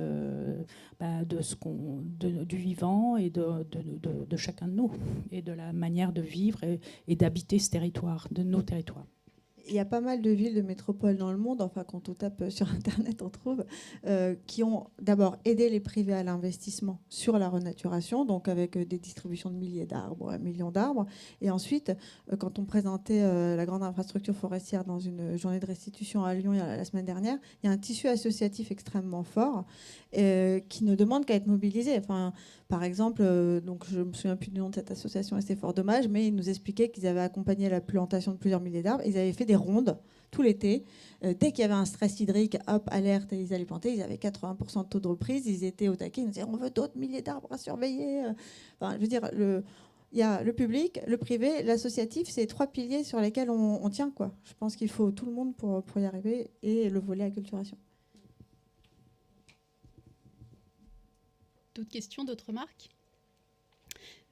vivant et de chacun de nous, et de la manière de vivre et d'habiter ce territoire, de nos territoires. Il y a pas mal de villes, de métropoles dans le monde, enfin quand on tape sur Internet, on trouve, qui ont d'abord aidé les privés à l'investissement sur la renaturation, donc avec des distributions de milliers d'arbres, millions d'arbres. Et ensuite, quand on présentait la grande infrastructure forestière dans une journée de restitution à Lyon la semaine dernière, il y a un tissu associatif extrêmement fort qui ne demande qu'à être mobilisé. Enfin, par exemple, donc je ne me souviens plus du nom de cette association et c'est fort dommage, mais ils nous expliquaient qu'ils avaient accompagné la plantation de plusieurs milliers d'arbres. Ils avaient fait des rondes tout l'été. Dès qu'il y avait un stress hydrique, hop, alerte, et ils allaient planter. Ils avaient 80% de taux de reprise. Ils étaient au taquet. Ils nous disaient on veut d'autres milliers d'arbres à surveiller. Enfin, je veux dire, il y a le public, le privé, l'associatif. C'est 3 piliers sur lesquels on tient, quoi. Je pense qu'il faut tout le monde pour y arriver, et le volet acculturation. D'autres questions, d'autres remarques ?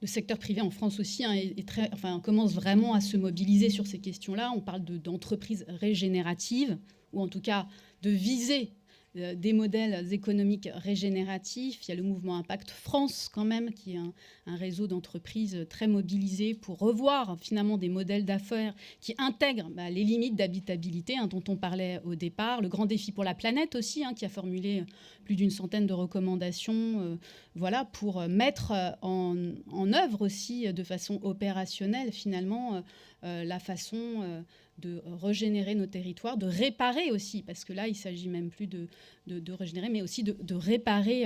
Le secteur privé en France aussi commence vraiment à se mobiliser sur ces questions-là. On parle d'entreprises régénératives, ou en tout cas de viser des modèles économiques régénératifs. Il y a le mouvement Impact France quand même, qui est un réseau d'entreprises très mobilisé pour revoir finalement des modèles d'affaires qui intègrent les limites d'habitabilité dont on parlait au départ. Le grand défi pour la planète aussi, qui a formulé plus d'une centaine de recommandations pour mettre en œuvre aussi de façon opérationnelle finalement la façon de régénérer nos territoires, de réparer aussi, parce que là, il ne s'agit même plus de régénérer, mais aussi de réparer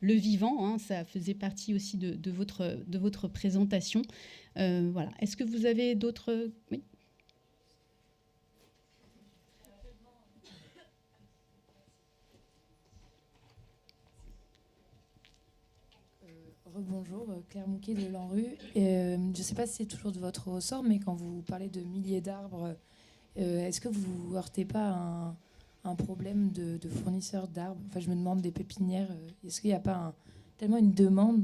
le vivant. Ça faisait partie aussi de votre présentation. Voilà. Est-ce que vous avez d'autres... Oui. Bonjour, Claire Mouquet de l'ANRU. Je ne sais pas si c'est toujours de votre ressort, mais quand vous parlez de milliers d'arbres, est-ce que vous ne heurtez pas un problème de fournisseurs d'arbres ? Enfin, je me demande des pépinières. Est-ce qu'il n'y a pas tellement une demande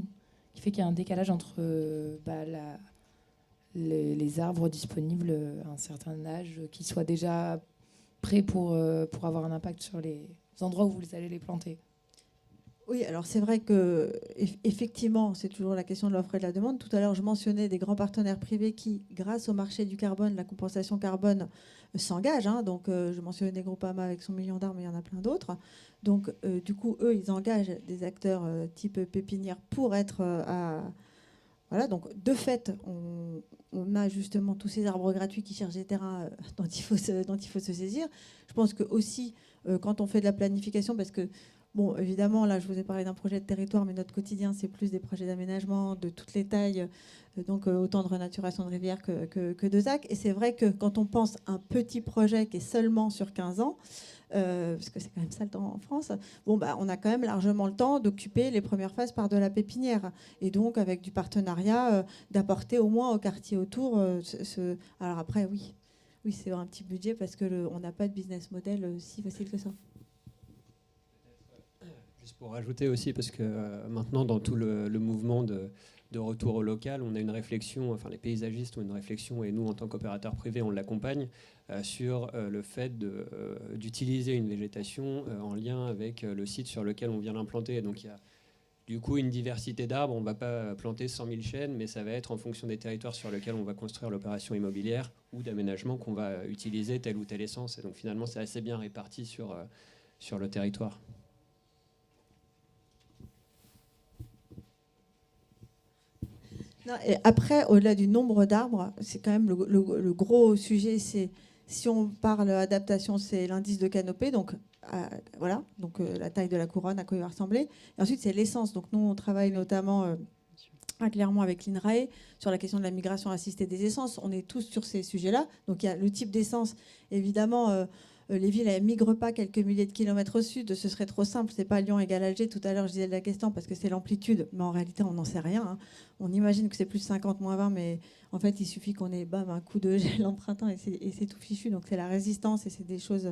qui fait qu'il y a un décalage entre les arbres disponibles à un certain âge qui soient déjà prêts pour avoir un impact sur les endroits où vous allez les planter ? Oui, alors c'est vrai que effectivement, c'est toujours la question de l'offre et de la demande. Tout à l'heure, je mentionnais des grands partenaires privés qui, grâce au marché du carbone, la compensation carbone, s'engagent. Donc, je mentionnais Groupama avec son million d'arbres, mais il y en a plein d'autres. Donc, du coup, eux, ils engagent des acteurs type pépinière pour être Voilà, donc de fait, on a justement tous ces arbres gratuits qui cherchent des terrains dont il faut se saisir. Je pense que aussi, quand on fait de la planification, parce que bon, évidemment, là, je vous ai parlé d'un projet de territoire, mais notre quotidien, c'est plus des projets d'aménagement de toutes les tailles, donc autant de renaturation de rivières que de ZAC. Et c'est vrai que quand on pense à un petit projet qui est seulement sur 15 ans, parce que c'est quand même ça le temps en France, on a quand même largement le temps d'occuper les premières phases par de la pépinière. Et donc, avec du partenariat, d'apporter au moins au quartier autour Alors après, oui. oui, c'est un petit budget parce qu'on n'a pas de business model si facile que ça. Juste pour rajouter aussi, parce que maintenant, dans tout le mouvement de retour au local, on a une réflexion, enfin les paysagistes ont une réflexion, et nous, en tant qu'opérateurs privés, on l'accompagne sur le fait d'utiliser une végétation en lien avec le site sur lequel on vient l'implanter. Donc il y a du coup une diversité d'arbres. On ne va pas planter 100 000 chênes, mais ça va être en fonction des territoires sur lesquels on va construire l'opération immobilière ou d'aménagement qu'on va utiliser telle ou telle essence. Et donc finalement, c'est assez bien réparti sur le territoire. Non, et après, au-delà du nombre d'arbres, c'est quand même le gros sujet. C'est si on parle adaptation, c'est l'indice de canopée, donc voilà, donc la taille de la couronne, à quoi il va ressembler. Et ensuite, c'est l'essence. Donc nous, on travaille notamment clairement avec l'INRAE sur la question de la migration assistée des essences. On est tous sur ces sujets-là. Donc il y a le type d'essence, évidemment. Les villes, elles ne migrent pas quelques milliers de kilomètres au sud, ce serait trop simple. C'est pas Lyon égale Alger. Tout à l'heure, je disais de la question parce que c'est l'amplitude, mais en réalité, on n'en sait rien. Hein. On imagine que c'est plus 50, moins 20, mais en fait, il suffit qu'on ait un coup de gel en printemps et c'est tout fichu. Donc c'est la résistance et c'est des choses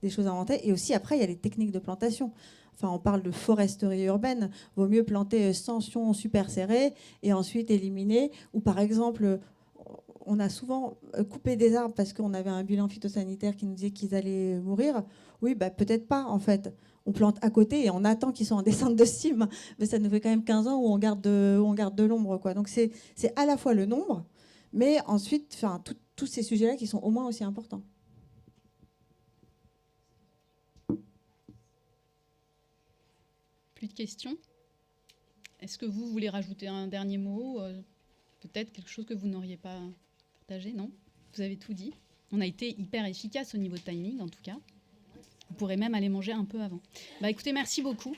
inventées. Et aussi, après, il y a les techniques de plantation. Enfin, on parle de foresterie urbaine. Vaut mieux planter 100 sions super serrés et ensuite éliminer. Ou par exemple, on a souvent coupé des arbres parce qu'on avait un bilan phytosanitaire qui nous disait qu'ils allaient mourir. Oui, peut-être pas, en fait. On plante à côté et on attend qu'ils soient en descente de cime. Mais ça nous fait quand même 15 ans où on garde de l'ombre, quoi. Donc c'est à la fois le nombre, mais ensuite, tous ces sujets-là qui sont au moins aussi importants. Plus de questions? Est-ce que vous voulez rajouter un dernier mot? Peut-être quelque chose que vous n'auriez pas partagé, non? Vous avez tout dit. On a été hyper efficace au niveau de timing, en tout cas. Vous pourrez même aller manger un peu avant. Écoutez, merci beaucoup.